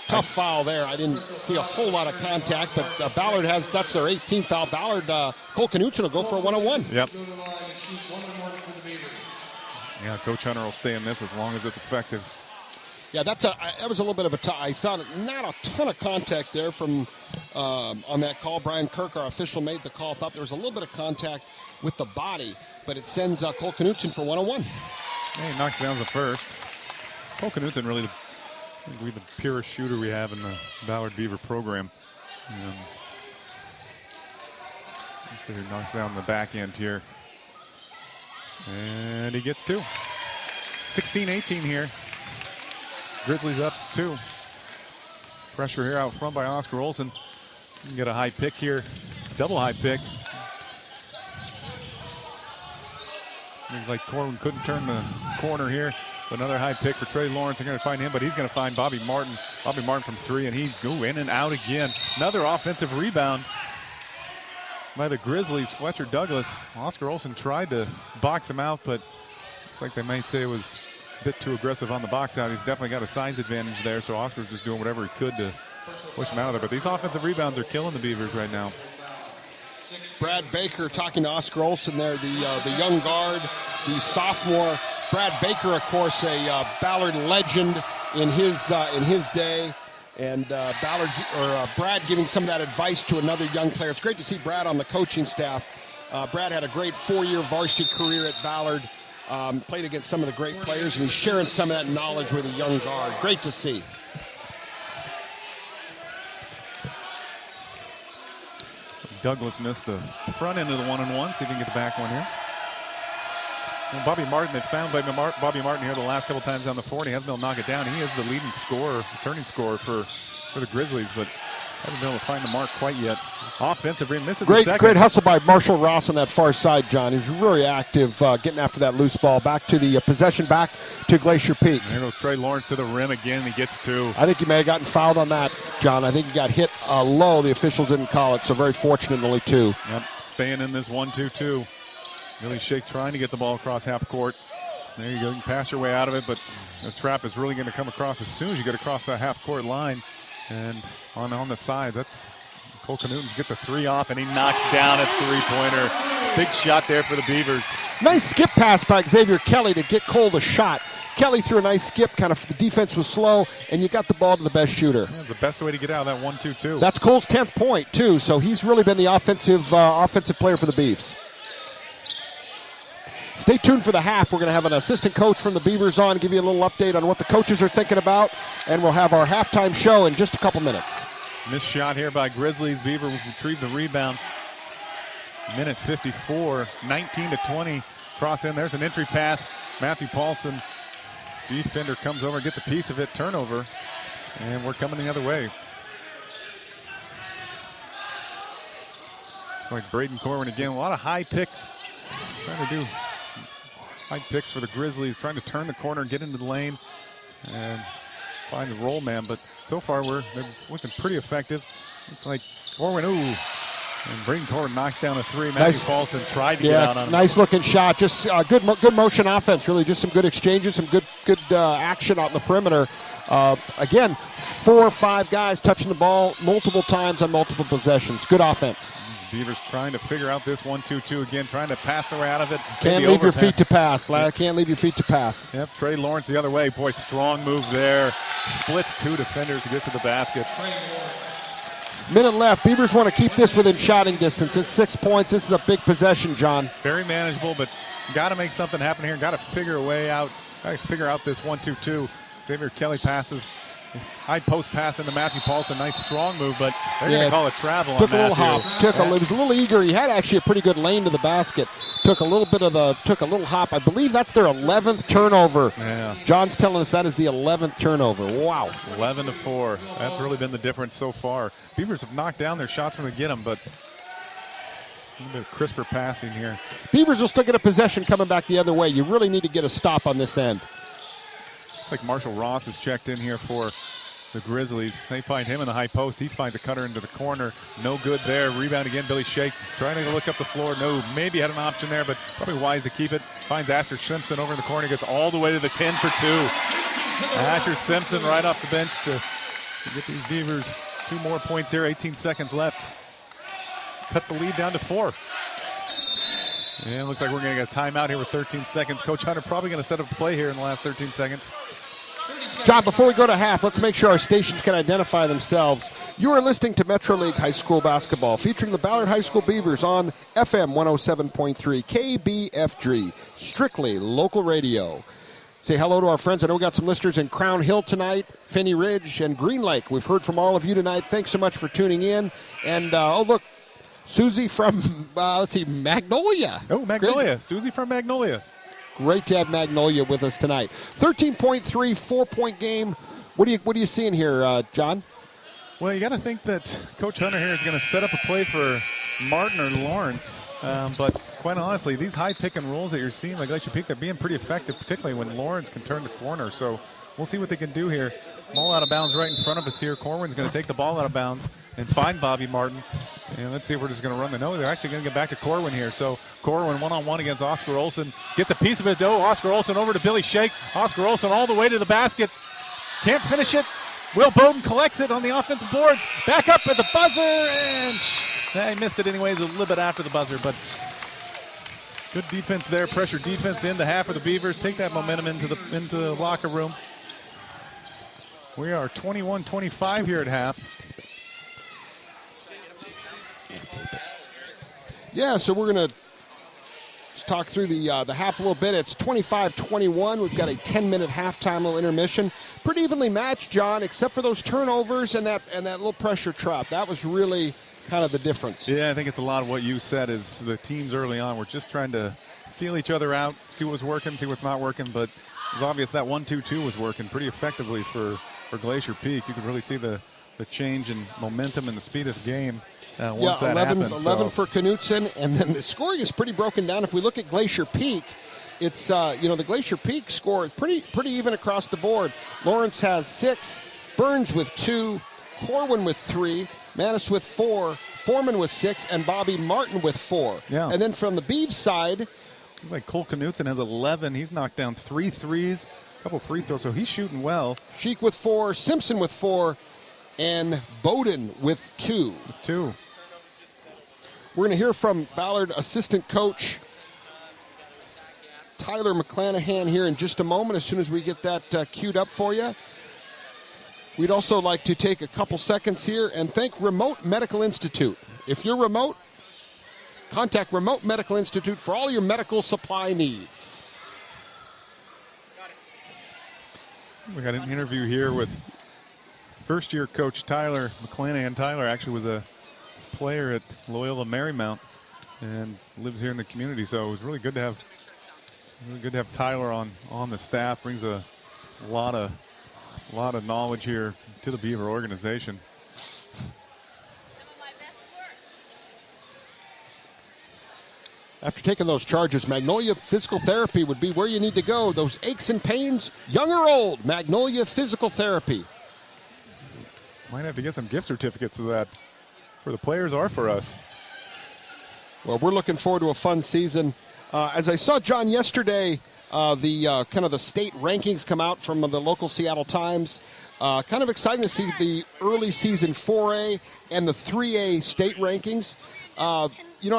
tough foul there. I didn't see a whole lot of contact, but Ballard that's their 18th foul. Ballard, Cole Knudsen will go for a 1-on-1. Yep. Yeah, Coach Hunter will stay in this as long as it's effective. Yeah, that was a little bit of I thought not a ton of contact there from on that call. Brian Kirk, our official, made the call. Thought there was a little bit of contact with the body, but it sends Cole Knudsen for 1-on-1. Yeah, he knocks down the first. Cole Knudsen really the purest shooter we have in the Ballard Beaver program. So he knocks down the back end here. And he gets 2. 16-18 here. Grizzlies up 2. Pressure here out front by Oscar Olson. You can get a high pick here. Double high pick. Looks like Corwin couldn't turn the corner here. Another high pick for Trey Lawrence. They're going to find him, but he's going to find Bobby Martin. Bobby Martin from 3, and he's in and out again. Another offensive rebound by the Grizzlies. Fletcher Douglas. Oscar Olsen tried to box him out, but looks like they might say it was a bit too aggressive on the box out. He's definitely got a size advantage there, so Oscar's just doing whatever he could to push him out of there. But these offensive rebounds are killing the Beavers right now. Brad Baker talking to Oscar Olsen there, the young guard, the sophomore. Brad Baker, of course, a Ballard legend in his day, and Brad giving some of that advice to another young player. It's great to see Brad on the coaching staff. Brad had a great 4-year varsity career at Ballard, played against some of the great players, and he's sharing some of that knowledge with a young guard. Great to see. Douglas missed the front end of the one-on-one. See if he can get the back one here. And Bobby Martin had found Bobby Martin here the last couple times on the floor, and he hasn't been able to knock it down. He is the leading scorer, returning scorer for the Grizzlies, but hasn't been able to find the mark quite yet. Offensive rim misses the second. Great hustle by Marshall Ross on that far side, John. He's really active getting after that loose ball. Back to the possession, back to Glacier Peak. And there goes Trey Lawrence to the rim again. He gets 2. I think he may have gotten fouled on that, John. I think he got hit low. The officials didn't call it, so very fortunate, only 2. Yep, staying in this 1-2-2. Billy Shake trying to get the ball across half court. There you go. You can pass your way out of it, but the trap is really going to come across as soon as you get across that half court line. And on the side, that's Cole Knutons gets a 3 off, and he knocks down a 3-pointer. Big shot there for the Beavers. Nice skip pass by Xavier Kelly to get Cole the shot. Kelly threw a nice skip, the defense was slow, and you got the ball to the best shooter. Yeah, the best way to get out of that 1-2-2. That's Cole's 10th point, too, so he's really been the offensive player for the Beavs. Stay tuned for the half. We're going to have an assistant coach from the Beavers on, give you a little update on what the coaches are thinking about, and we'll have our halftime show in just a couple minutes. Missed shot here by Grizzlies. Beaver retrieve the rebound. Minute 54, 19-20. Cross in. There's an entry pass. Matthew Paulson, defender, comes over, gets a piece of it. Turnover, and we're coming the other way. It's like Braden Corwin again. A lot of high picks. Trying to do high picks for the Grizzlies, trying to turn the corner and get into the lane and find the roll man, but so far they're looking pretty effective. It's like Corwin, and Braden Corwin knocks down a 3. Matthew Paulson tried to get out on him. Nice looking shot, just good motion offense, really, just some good exchanges, some good action out in the perimeter. Again, 4 or 5 guys touching the ball multiple times on multiple possessions. Good offense. Beavers trying to figure out this 1-2-2 again, trying to pass their way out of it. Can't leave your feet to pass, lad. Can't leave your feet to pass. Yep, Trey Lawrence the other way. Boy, strong move there. Splits 2 defenders to get to the basket. Minute left. Beavers want to keep this within shouting distance. It's 6 points. This is a big possession, John. Very manageable, but got to make something happen here. Got to figure a way out. Got to figure out this 1-2-2. Xavier Kelly passes. High post pass into Matthew Paulson. Nice strong move, but they're going to call it travel on Matthew. Took a little hop. He was a little eager. He had actually a pretty good lane to the basket. Took a little hop. I believe that's their 11th turnover. Yeah. John's telling us that is the 11th turnover. Wow. 11-4. That's really been the difference so far. Beavers have knocked down their shots when they get them, but a little bit of crisper passing here. Beavers will still get a possession coming back the other way. You really need to get a stop on this end. Looks like Marshall Ross is checked in here for the Grizzlies. They find him in the high post. He finds a cutter into the corner. No good there. Rebound again. Billy Shake trying to look up the floor. No, maybe had an option there, but probably wise to keep it. Finds Asher Simpson over in the corner. Gets all the way to the 10 for 2. Asher Simpson right off the bench to get these Beavers 2 more points here. 18 seconds left. Cut the lead down to 4. And it looks like we're going to get a timeout here with 13 seconds. Coach Hunter probably going to set up a play here in the last 13 seconds. John, before we go to half, let's make sure our stations can identify themselves. You are listening to Metro League High School Basketball, featuring the Ballard High School Beavers on FM 107.3 KBFG, strictly local radio. Say hello to our friends. I know we got some listeners in Crown Hill tonight, Finney Ridge, and Green Lake. We've heard from all of you tonight. Thanks so much for tuning in. And, look, Susie from, Magnolia. Oh, Magnolia. Great. Susie from Magnolia. Great to have Magnolia with us tonight. 13.3, 4-point game. What are you seeing here, John? Well, you got to think that Coach Hunter here is going to set up a play for Martin or Lawrence. But quite honestly, these high pick and rolls that you're seeing, like Glacier Peak, they're being pretty effective, particularly when Lawrence can turn the corner. So we'll see what they can do here. Ball out of bounds right in front of us here. Corwin's going to take the ball out of bounds and find Bobby Martin. And let's see if we're just going to run the no. They're actually going to get back to Corwin here. So Corwin one-on-one against Oscar Olsen. Gets a piece of it, though. Oscar Olsen over to Billy Shake. Oscar Olsen all the way to the basket. Can't finish it. Will Bowden collects it on the offensive boards. Back up at the buzzer. And he missed it anyways a little bit after the buzzer. But good defense there. Pressure defense to end the half of the Beavers. Take that momentum into the locker room. We are 21-25 here at half. Yeah, so we're going to talk through the half a little bit. It's 25-21. We've got a 10-minute halftime little intermission. Pretty evenly matched, John, except for those turnovers and that little pressure trap. That was really kind of the difference. Yeah, I think it's a lot of what you said is the teams early on were just trying to feel each other out, see what's working, see what's not working. But it was obvious that 1-2-2 was working pretty effectively for Glacier Peak. You could really see the change in momentum and the speed of the game once that happened. 11 for Knutson, and then the scoring is pretty broken down. If we look at Glacier Peak, it's the Glacier Peak score is pretty even across the board. Lawrence has 6, Burns with 2, Corwin with 3, Manis with 4, Foreman with 6, and Bobby Martin with 4. Yeah. And then from the Beavs side, like Cole Knutson has 11. He's knocked down 3 threes, a couple free throws, so he's shooting well. Sheik with 4, Simpson with 4, and Bowden with 2. We're going to hear from Ballard assistant coach Tyler McClanahan here in just a moment, as soon as we get that queued up for you. We'd also like to take a couple seconds here and thank Remote Medical Institute. If you're remote, contact Remote Medical Institute for all your medical supply needs. We got an interview here with first-year coach Tyler McClanahan. Tyler actually was a player at Loyola Marymount and lives here in the community, so it was really good to have Tyler on the staff. Brings a lot of knowledge here to the Beaver organization. After taking those charges, Magnolia Physical Therapy would be where you need to go. Those aches and pains, young or old, Magnolia Physical Therapy. Might have to get some gift certificates of that for the players or for us. Well, we're looking forward to a fun season. As I saw, John, yesterday, the kind of the state rankings come out from the local Seattle Times. Kind of exciting to see the early season 4A and the 3A state rankings. I'll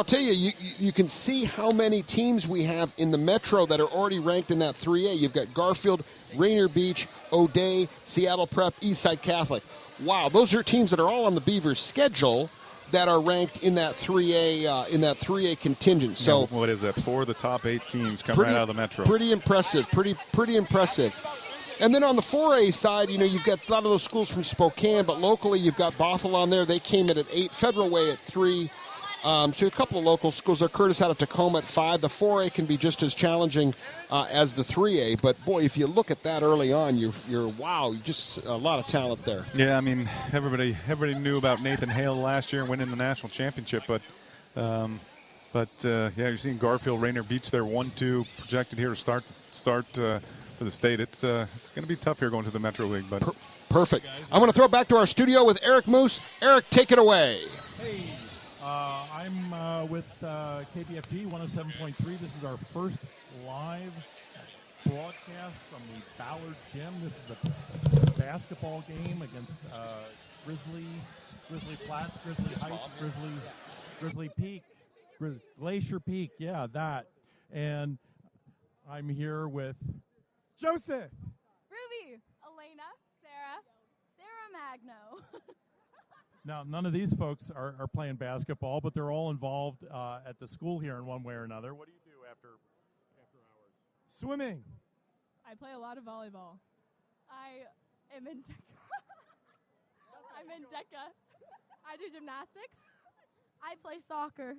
tell you, you can see how many teams we have in the Metro that are already ranked in that 3A. You've got Garfield, Rainier Beach, O'Day, Seattle Prep, Eastside Catholic. Wow, those are teams that are all on the Beavers schedule that are ranked in that 3A contingent. So yeah, what is that? 4 of the top 8 teams come right out of the Metro. Pretty impressive. Pretty impressive. And then on the 4A side, you've got a lot of those schools from Spokane, but locally you've got Bothell on there. They came in at 8, Federal Way at 3. So a couple of local schools there. Curtis out of Tacoma at 5. The 4A can be just as challenging as the 3A. But, boy, if you look at that early on, you're wow, just a lot of talent there. Yeah, I mean, everybody knew about Nathan Hale last year and winning the national championship. But you're seeing Garfield, Rainier Beach there, 1-2 projected here to start for the state. It's going to be tough here going to the Metro League. But perfect. I'm going to throw it back to our studio with Eric Moose. Eric, take it away. Hey. I'm with KBFG 107.3. This is our first live broadcast from the Ballard Gym. This is the basketball game against Grizzly Flats, Grizzly Heights, Grizzly Peak, Glacier Peak. Yeah, that. And I'm here with Joseph, Ruby, Elena, Sarah Magno. Now, none of these folks are playing basketball, but they're all involved at the school here in one way or another. What do you do after hours? Swimming. I play a lot of volleyball. I am in DECA. I'm in DECA. I do gymnastics. I play soccer.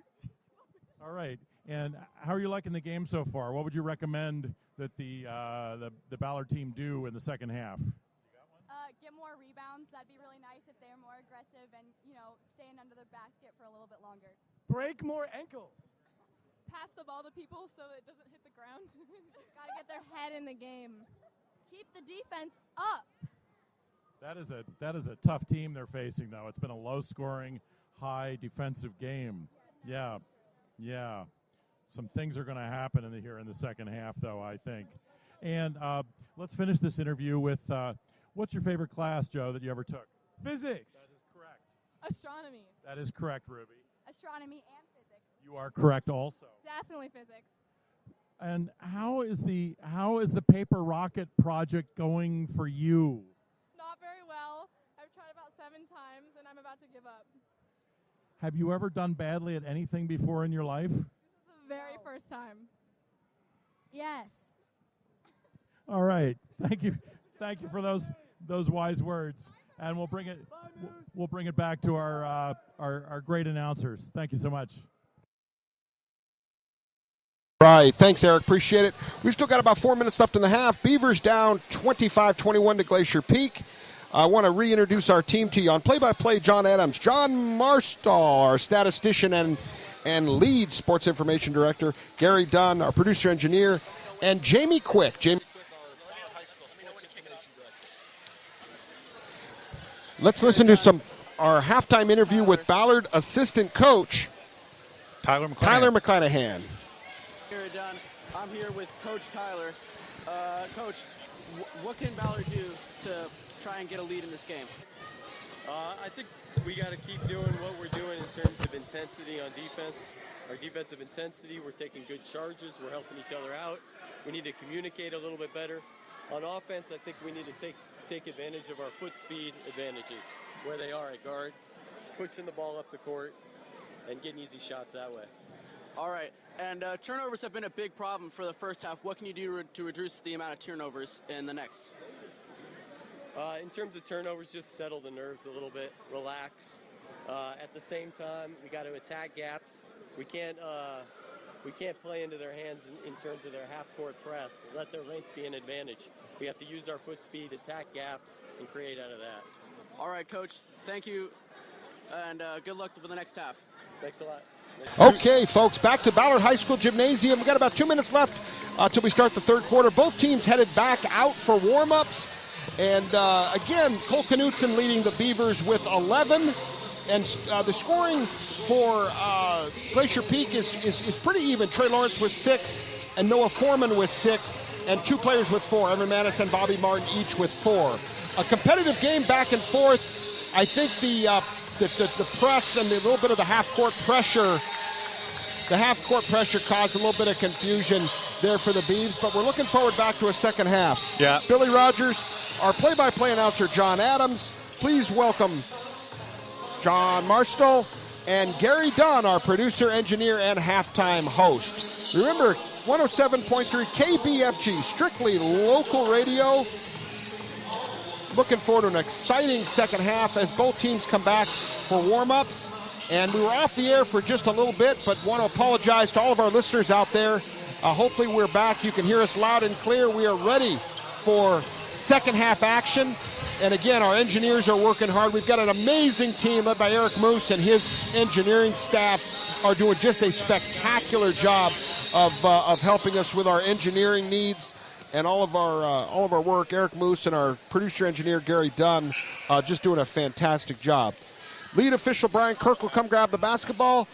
All right. And how are you liking the game so far? What would you recommend that the Ballard team do in the second half? Get more rebounds. That'd be really nice if they're more aggressive and, staying under the basket for a little bit longer. Break more ankles. pass the ball to people so it doesn't hit the ground. Got to get their head in the game. Keep the defense up. That is a tough team they're facing, though. It's been a low-scoring, high defensive game. Yeah. Some things are going to happen here in the second half, though, I think. And let's finish this interview with what's your favorite class, Joe, that you ever took? Physics. That is correct. Astronomy. That is correct, Ruby. Astronomy and physics. You are correct also. Definitely physics. And how is the paper rocket project going for you? Not very well. I've tried about 7 times, and I'm about to give up. Have you ever done badly at anything before in your life? This is the very first time. Yes. All right. Thank you for those wise words. And we'll bring it back to our great announcers. Thank you so much. Right. Thanks, Eric. Appreciate it. We've still got about 4 minutes left in the half. Beavers down 25-21 to Glacier Peak. I want to reintroduce our team to you. On play-by-play, John Adams, John Marstall, our statistician and lead sports information director, Gary Dunn, our producer engineer, and Jamie Quick. Let's listen to our halftime interview with Ballard assistant coach Tyler McClanahan. Gary Dunn. I'm here with Coach Tyler. Coach, what can Ballard do to try and get a lead in this game? I think we got to keep doing what we're doing in terms of intensity on defense. Our defensive intensity, we're taking good charges, we're helping each other out. We need to communicate a little bit better. On offense, I think we need to take advantage of our foot speed advantages, where they are at guard, pushing the ball up the court, and getting easy shots that way. All right, and turnovers have been a big problem for the first half. What can you do to reduce the amount of turnovers in the next? In terms of turnovers, just settle the nerves a little bit, relax. At the same time, we got to attack gaps. We can't play into their hands in terms of their half-court press. Let their length be an advantage. We have to use our foot speed, attack gaps, and create out of that. All right, Coach. Thank you, and good luck for the next half. Thanks a lot. Okay, folks, back to Ballard High School Gymnasium. We've got about 2 minutes left till we start the third quarter. Both teams headed back out for warm-ups. And again, Cole Knutson leading the Beavers with 11. And the scoring for Glacier Peak is pretty even. Trey Lawrence with 6, and Noah Foreman with 6, and 2 players with 4. Evan Manis and Bobby Martin each with 4. A competitive game back and forth. I think the press and the little bit of the half-court pressure caused a little bit of confusion there for the Beavs, but we're looking forward back to a second half. Yeah. Billy Rogers, our play-by-play announcer, John Adams. Please welcome John Marstall and Gary Dunn, our producer, engineer, and halftime host. Remember, 107.3 KBFG, strictly local radio. Looking forward to an exciting second half as both teams come back for warm-ups. And we were off the air for just a little bit, but want to apologize to all of our listeners out there. Hopefully we're back. You can hear us loud and clear. We are ready for second half action. And again, our engineers are working hard. We've got an amazing team led by Eric Moose, and his engineering staff are doing just a spectacular job of helping us with our engineering needs and all of our work. Eric Moose and our producer engineer Gary Dunn just doing a fantastic job. Lead official Brian Kirk will come grab the basketball.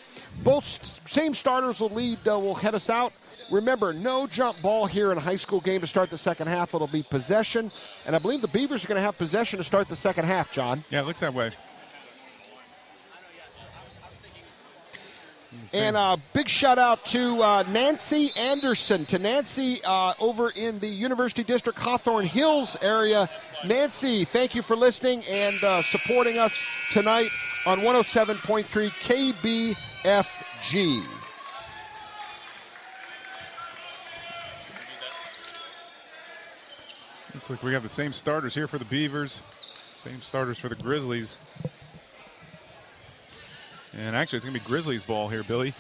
Both same starters will head us out. Remember, no jump ball here in a high school game to start the second half. It'll be possession. And I believe the Beavers are going to have possession to start the second half, John. Yeah, it looks that way. And a big shout out to Nancy Anderson, to Nancy over in the University District Hawthorne Hills area. Nancy, thank you for listening and supporting us tonight on 107.3 KBFG. Looks like we have the same starters here for the Beavers, same starters for the Grizzlies. And actually, it's going to be Grizzlies ball here, Billy,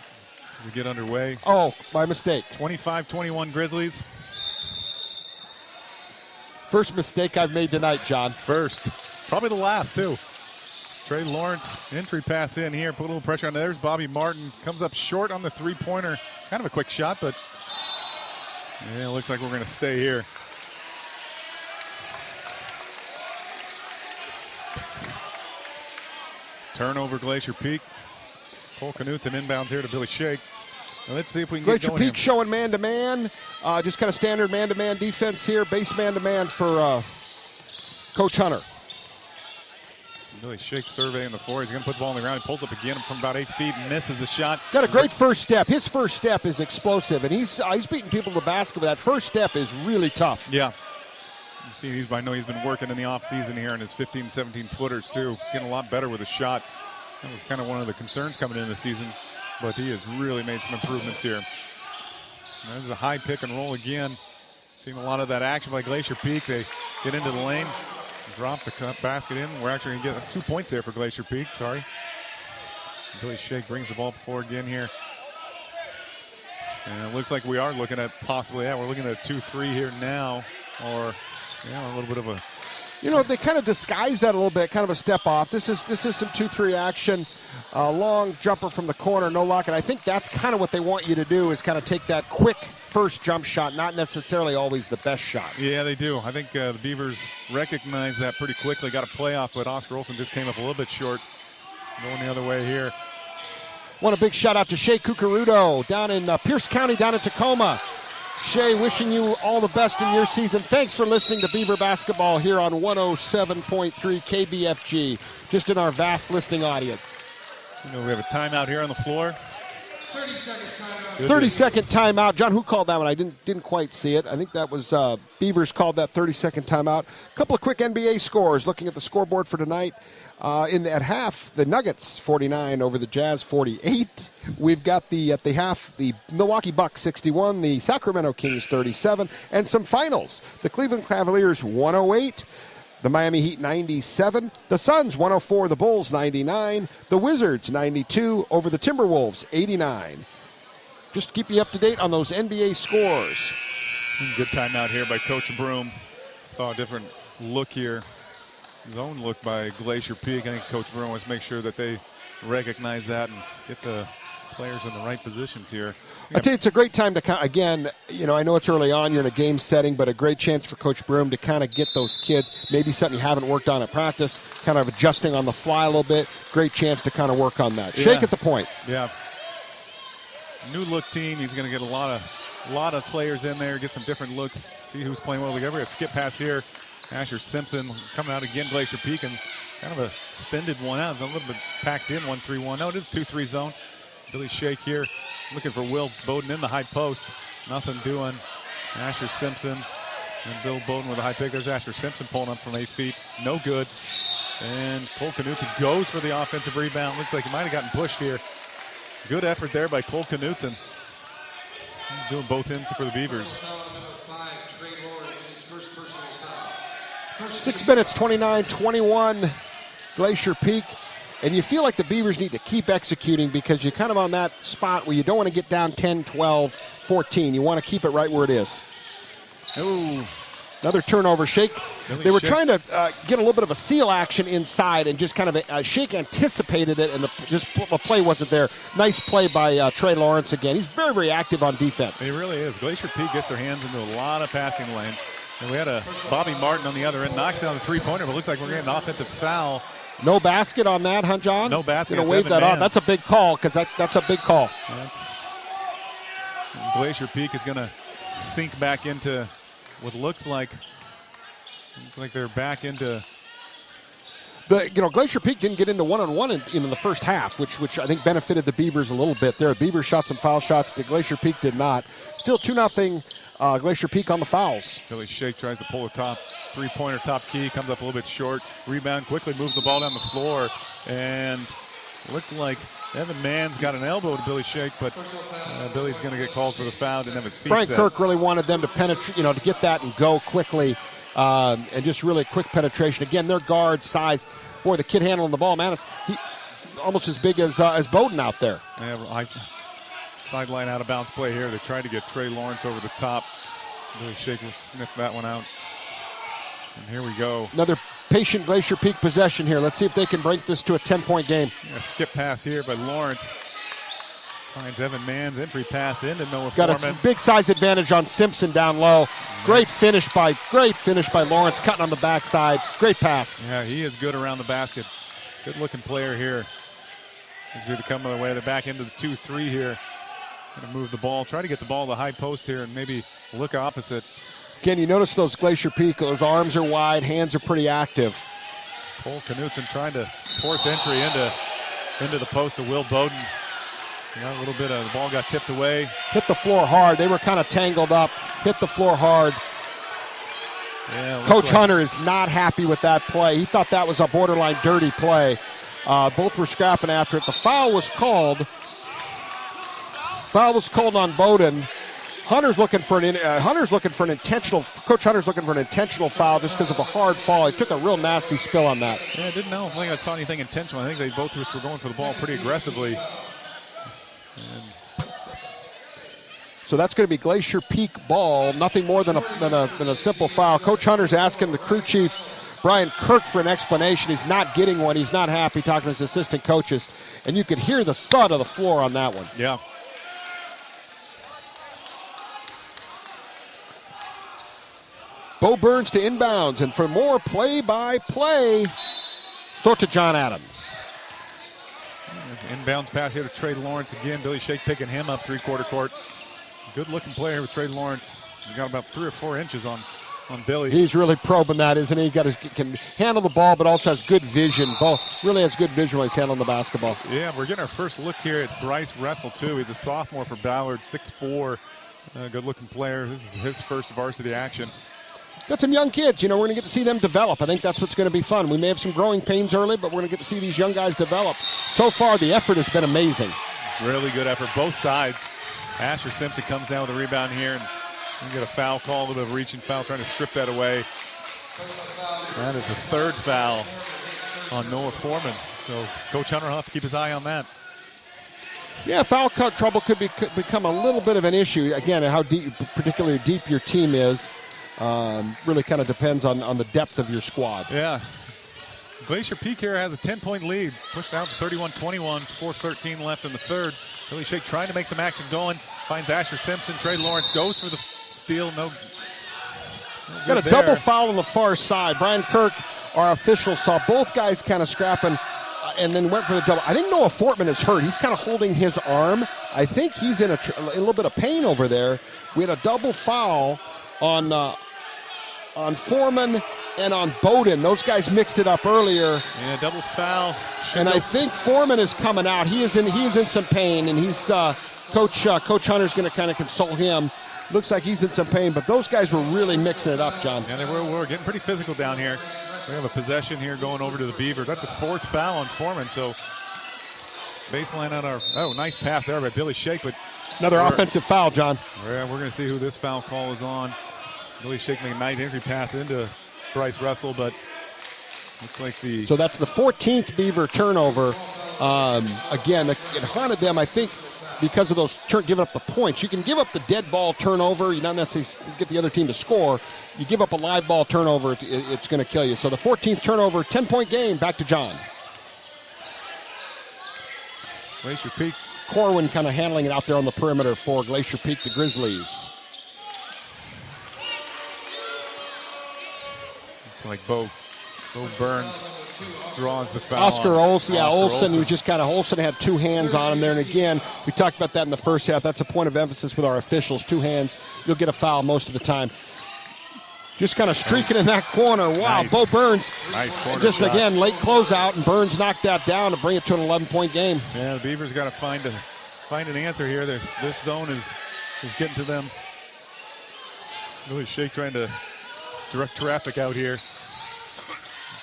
as we get underway. Oh, my mistake. 25-21 Grizzlies. First mistake I've made tonight, John. First. Probably the last, too. Trey Lawrence, entry pass in here, put a little pressure on. There's Bobby Martin, comes up short on the three-pointer. Kind of a quick shot, but yeah, it looks like we're going to stay here. Turnover, Glacier Peak. Cole Knutson inbounds here to Billy Shake. Now let's see if we can get Glacier going Peak here. showing man-to-man. Just kind of standard man-to-man defense here. Base man-to-man for Coach Hunter. Billy Shake surveying the floor. He's going to put the ball on the ground. He pulls up again from about 8 feet and misses the shot. Got a great first step. His first step is explosive, and he's beating people to the basket, but that first step is really tough. Yeah. You see, I know he's been working in the offseason here in his 15, 17-footers, too. Getting a lot better with a shot. That was kind of one of the concerns coming into the season, but he has really made some improvements here. There's a high pick and roll again. Seeing a lot of that action by Glacier Peak. They get into the lane, drop the basket in. We're actually going to get 2 points there for Glacier Peak. Sorry. Billy Shake brings the ball forward again here. And it looks like we are looking at possibly, we're looking at a 2-3 here now, or a little bit of a. They kind of disguise that a little bit, kind of a step off. This is some 2-3 action. Long jumper from the corner, no lock. And I think that's kind of what they want you to do, is kind of take that quick first jump shot, not necessarily always the best shot. Yeah, they do. I think the Beavers recognize that pretty quickly. Got a playoff, but Oscar Olson just came up a little bit short. Going the other way here. Want a big shout out to Shea Cucarudo down in Pierce County, down in Tacoma. Shea, wishing you all the best in your season. Thanks for listening to Beaver Basketball here on 107.3 KBFG, just in our vast listening audience. We have a timeout here on the floor. 30-second timeout. 30-second timeout. John, who called that one? I didn't quite see it. I think that was Beavers called that 30-second timeout. A couple of quick NBA scores, looking at the scoreboard for tonight. At half, the Nuggets 49 over the Jazz 48. We've got at the half, the Milwaukee Bucks 61, the Sacramento Kings 37, and some finals. The Cleveland Cavaliers 108, the Miami Heat 97, the Suns 104, the Bulls 99, the Wizards 92 over the Timberwolves 89. Just to keep you up to date on those NBA scores. Good timeout here by Coach Broom. Saw a different look here. Zone look by Glacier Peak. I think Coach Broom wants to make sure that they recognize that and get the players in the right positions here. I tell you, it's a great time to, again, I know it's early on, you're in a game setting, but a great chance for Coach Broom to kind of get those kids, maybe something you haven't worked on at practice, kind of adjusting on the fly a little bit. Great chance to kind of work on that. Shake at the point. Yeah. New look team. He's going to get a lot of players in there, get some different looks, see who's playing well together. A skip pass here. Asher Simpson coming out again, Glacier Peak, and kind of a extended one out. A little bit packed in, 1-3-1. No, it is 2-3 zone. Billy Shake here, looking for Will Bowden in the high post. Nothing doing. Asher Simpson and Bill Bowden with a high pick. There's Asher Simpson pulling up from 8 feet. No good. And Cole Knutson goes for the offensive rebound. Looks like he might have gotten pushed here. Good effort there by Cole Knutson. He's doing both ends for the Beavers. 6 minutes, 29-21, Glacier Peak. And you feel like the Beavers need to keep executing because you're kind of on that spot where you don't want to get down 10, 12, 14. You want to keep it right where it is. Oh, another turnover. Shake. Billy They were Shake. trying to get a little bit of a seal action inside and just kind of Shake anticipated it, and the play wasn't there. Nice play by Trey Lawrence again. He's very, very active on defense. He really is. Glacier Peak gets their hands into a lot of passing lanes. And we had a Bobby Martin on the other end, knocks down the three-pointer, but looks like we're getting an offensive foul. No basket on that, huh, John? No basket. Going to wave that off. That's a big call because that's a big call. Glacier Peak is going to sink back into what looks like they're back into. Glacier Peak didn't get into one-on-one in the first half, which I think benefited the Beavers a little bit there. The Beavers shot some foul shots. The Glacier Peak did not. Still 2-0 Glacier Peak on the fouls. Billy Shake tries to pull a top three-pointer, top key, comes up a little bit short. Rebound, quickly moves the ball down the floor, and looked like Evan Mann's got an elbow to Billy Shake, but Billy's going to get called for the foul. Didn't have his feet Frank set. Kirk really wanted them to penetrate, to get that and go quickly, and just really quick penetration. Again, their guard size. Boy, the kid handling the ball, man, he almost as big as Bowden out there. Yeah, sideline out of bounds play here. They tried to get Trey Lawrence over the top. Billy Shake will sniff that one out. And here we go. Another patient Glacier Peak possession here. Let's see if they can break this to a 10-point game. A skip pass here by Lawrence. Finds Evan Mann's entry pass into Noah Got Foreman. a big size advantage on Simpson down low. Great finish by Lawrence, cutting on the backside. Great pass. Yeah, he is good around the basket. Good looking player here. He's good to come the way. They're back into the 2-3 here. Gonna move the ball, try to get the ball to the high post here and maybe look opposite. Again, you notice those Glacier Peak, those arms are wide, hands are pretty active. Cole Knutson trying to force entry into the post of Will Bowden. Yeah, a little bit of the ball got tipped away. Hit the floor hard. They were kind of tangled up. Hit the floor hard. Yeah, Coach Hunter is not happy with that play. He thought that was a borderline dirty play. Both were scrapping after it. The foul was called. Foul was called on Bowden. Hunter's looking for an intentional. Coach Hunter's looking for an intentional foul just because of a hard fall. He took a real nasty spill on that. Yeah, I didn't know if I saw anything intentional. I think they both were going for the ball pretty aggressively. So that's going to be Glacier Peak ball. Nothing more than a simple foul. Coach Hunter's asking the crew chief, Brian Kirk, for an explanation. He's not getting one. He's not happy, talking to his assistant coaches. And you could hear the thud of the floor on that one. Yeah. Bo Burns to inbounds. And for more play-by-play, throw it to John Adams. Inbounds pass here to Trey Lawrence again. Billy Shake picking him up three-quarter court. Good looking player with Trey Lawrence. He got about 3 or 4 inches on Billy. He's really probing that, isn't he? Can handle the ball, but also has good vision. Really has good vision when he's handling the basketball. Yeah, we're getting our first look here at Bryce Russell, too. He's a sophomore for Ballard, 6'4", good looking player. This is his first varsity action. Got some young kids, we're going to get to see them develop. I think that's what's going to be fun. We may have some growing pains early, but we're going to get to see these young guys develop. So far, the effort has been amazing. Really good effort, both sides. Asher Simpson comes down with a rebound here, and you get a foul call, a little bit of a reaching foul, trying to strip that away. That is the 3rd foul on Noah Foreman. So Coach Hunter will have to keep his eye on that. Yeah, foul cut trouble could become a little bit of an issue. Again, how deep, particularly deep your team is. Really kind of depends on the depth of your squad. Yeah. Glacier Peak here has a 10-point lead. Pushed out to 31-21, 4:13 left in the 3rd. Billy Shake trying to make some action going. Finds Asher Simpson. Trey Lawrence goes for the steal. No got a double foul on the far side. Brian Kirk, our official, saw both guys kind of scrapping and then went for the double. I think Noah Fortman is hurt. He's kind of holding his arm. I think he's in a little bit of pain over there. We had a double foul on Foreman and on Bowden. Those guys mixed it up earlier. Yeah, double foul. And I think Foreman is coming out. He is in some pain, and he's Coach Hunter's going to kind of console him. Looks like he's in some pain, but those guys were really mixing it up, John. Yeah, we're getting pretty physical down here. We have a possession here going over to the Beavers. That's a 4th foul on Foreman. So baseline on our nice pass there by Billy Shake, but another offensive foul, John. We're going to see who this foul call is on. Billy Shake making a nice entry pass into Bryce Russell, but looks like So that's the 14th Beaver turnover. Again, it haunted them, I think, because of those giving up the points. You can give up the dead ball turnover. You don't necessarily get the other team to score. You give up a live ball turnover, it's going to kill you. So the 14th turnover, 10-point game. Back to John. Glacier Peak. Corwin kind of handling it out there on the perimeter for Glacier Peak, the Grizzlies. It's like Bo Burns draws the foul. Oscar Olsen, Olsen, who just kind of, Olsen had 2 hands on him there. And again, we talked about that in the first half. That's a point of emphasis with our officials. 2 hands, you'll get a foul most of the time. Just kind of streaking in that corner. Wow, nice. Bo Burns. Nice corner just shot. Again, late closeout, and Burns knocked that down to bring it to an 11-point game. Yeah, the Beavers got to find an answer here. This zone is getting to them. Really Shake trying to direct traffic out here.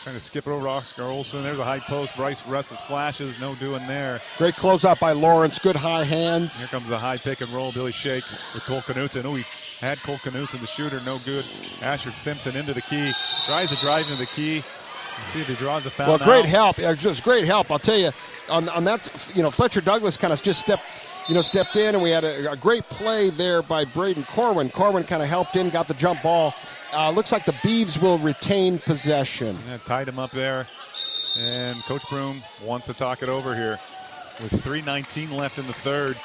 Trying to skip it over to Oscar Olsen. There's a high post. Bryce Russell flashes. No doing there. Great closeout by Lawrence. Good high hands. Here comes the high pick and roll. Billy Shake with Cole Knutson. Oh, he had Cole Knutson, the shooter. No good. Asher Simpson into the key. Tries to drive into the key. Let's see if he draws the foul. Well, great help. Just great help. I'll tell you, on that, Fletcher Douglas kind of just stepped in, and we had a great play there by Braden Corwin. Corwin kind of helped in, got the jump ball. Looks like the Beavs will retain possession. Yeah, tied him up there, and Coach Broom wants to talk it over here. With 3:19 left in the third,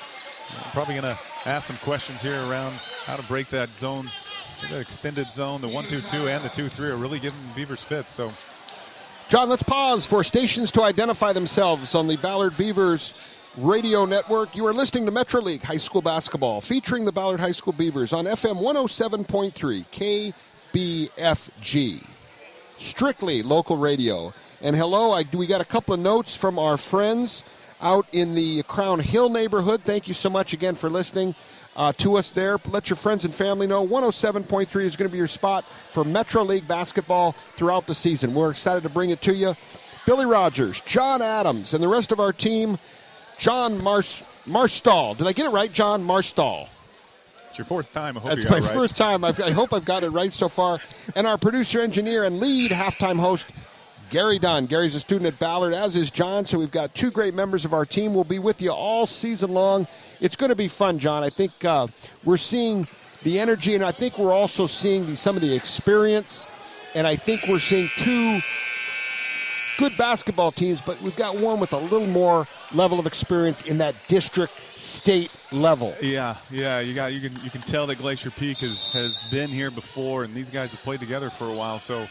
I'm probably going to ask some questions here around how to break that zone, the extended zone. The 1-2-2 and the 2-3 are really giving the Beavers fits. So, John, let's pause for stations to identify themselves on the Ballard Beavers radio network. You are listening to Metro League High School Basketball, featuring the Ballard High School Beavers on FM 107.3 KBFG. Strictly local radio. And hello, we got a couple of notes from our friends out in the Crown Hill neighborhood. Thank you so much again for listening to us there. Let your friends and family know 107.3 is going to be your spot for Metro League basketball throughout the season. We're excited to bring it to you. Billy Rogers, John Adams, and the rest of our team, John Marstall. Did I get it right, John Marstall? It's your fourth time. I hope That's you got my it right. first time. I hope I've got it right so far. And our producer, engineer, and lead halftime host, Gary Dunn. Gary's a student at Ballard, as is John, so we've got two great members of our team. We'll be with you all season long. It's going to be fun, John. I think we're seeing the energy, and I think we're also seeing some of the experience, and I think we're seeing two good basketball teams, but we've got one with a little more level of experience in that district state level. Yeah, you can tell that Glacier Peak has been here before, and these guys have played together for a while. So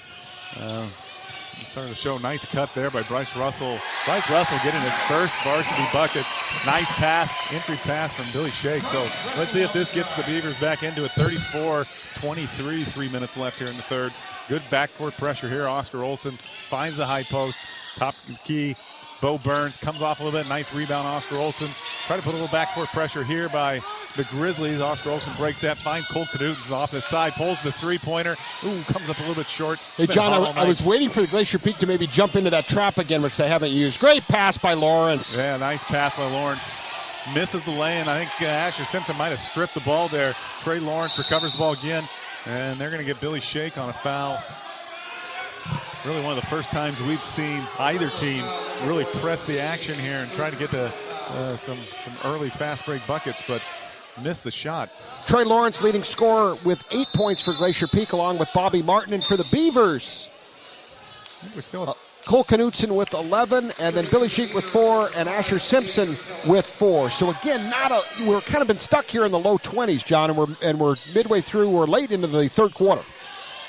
starting to show. Nice cut there by Bryce Russell. Bryce Russell getting his first varsity bucket. Nice pass, entry pass from Billy Shake. So let's see if this gets the Beavers back into it. 34-23, 3 minutes left here in the third. Good backcourt pressure here. Oscar Olsen finds the high post. Top key. Bo Burns comes off a little bit. Nice rebound, Oscar Olsen. Try to put a little backcourt pressure here by the Grizzlies. Oscar Olsen breaks that. Finds Cole Knudsen's off the side. Pulls the three-pointer. Ooh, comes up a little bit short. Hey, John, I was waiting for the Glacier Peak to maybe jump into that trap again, which they haven't used. Great pass by Lawrence. Yeah, nice pass by Lawrence. Misses the lay-in. I think Asher Simpson might have stripped the ball there. Trey Lawrence recovers the ball again, and they're going to get Billy Shake on a foul. Really one of the first times we've seen either team really press the action here and try to get to some early fast break buckets, but missed the shot. Trey Lawrence leading scorer with 8 points for Glacier Peak, along with Bobby Martin. And for the Beavers, we're still Cole Knudsen with 11, and then Billy Sheik with 4, and Asher Simpson with 4. So again, we're kind of been stuck here in the low 20s, John, and we're midway through. We're late into the third quarter.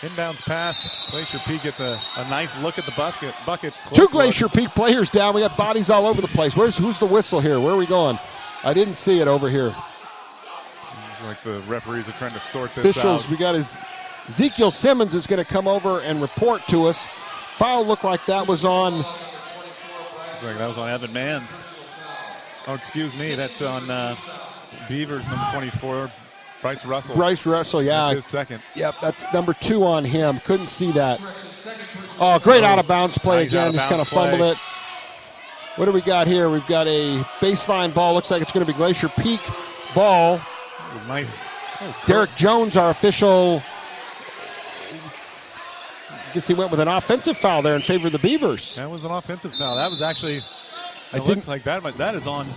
Inbounds pass. Glacier Peak gets a nice look at the bucket. Two Glacier Peak players down. We got bodies all over the place. Who's the whistle here? Where are we going? I didn't see it over here. Like the referees are trying to sort this Officials, out. we got Ezekiel Simmons is going to come over and report to us. Foul looked like that was on. Looks like that was on Evan Manns. Oh, excuse me. That's on Beavers, number 24. Bryce Russell, yeah. That's his second. Yep, that's number 2 on him. Couldn't see that. Oh, great out-of-bounds play nice again. Just kind of fumbled it. What do we got here? We've got a baseline ball. Looks like it's going to be Glacier Peak ball. Nice. Derek Jones, our official. I guess he went with an offensive foul there in favor of the Beavers. That was an offensive foul. That was actually. It looks like that, but that is on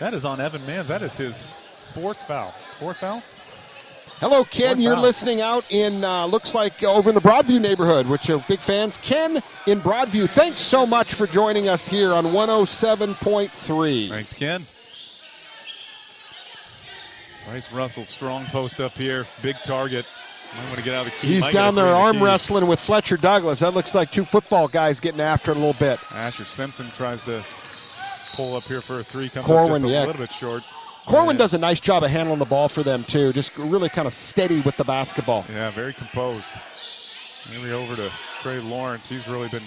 Evan Manns. That is his fourth foul. Hello, Ken. You're listening out in, looks like over in the Broadview neighborhood, which are big fans. Ken in Broadview, thanks so much for joining us here on 107.3. Thanks, Ken. Bryce Russell, strong post up here, big target. Might want to get out of the key. He's down there arm wrestling with Fletcher Douglas. That looks like two football guys getting after it a little bit. Asher Simpson tries to pull up here for a three. Comes Corwin, up just a little bit short. Corwin does a nice job of handling the ball for them, too. Just really kind of steady with the basketball. Yeah, very composed. Maybe over to Trey Lawrence. He's really been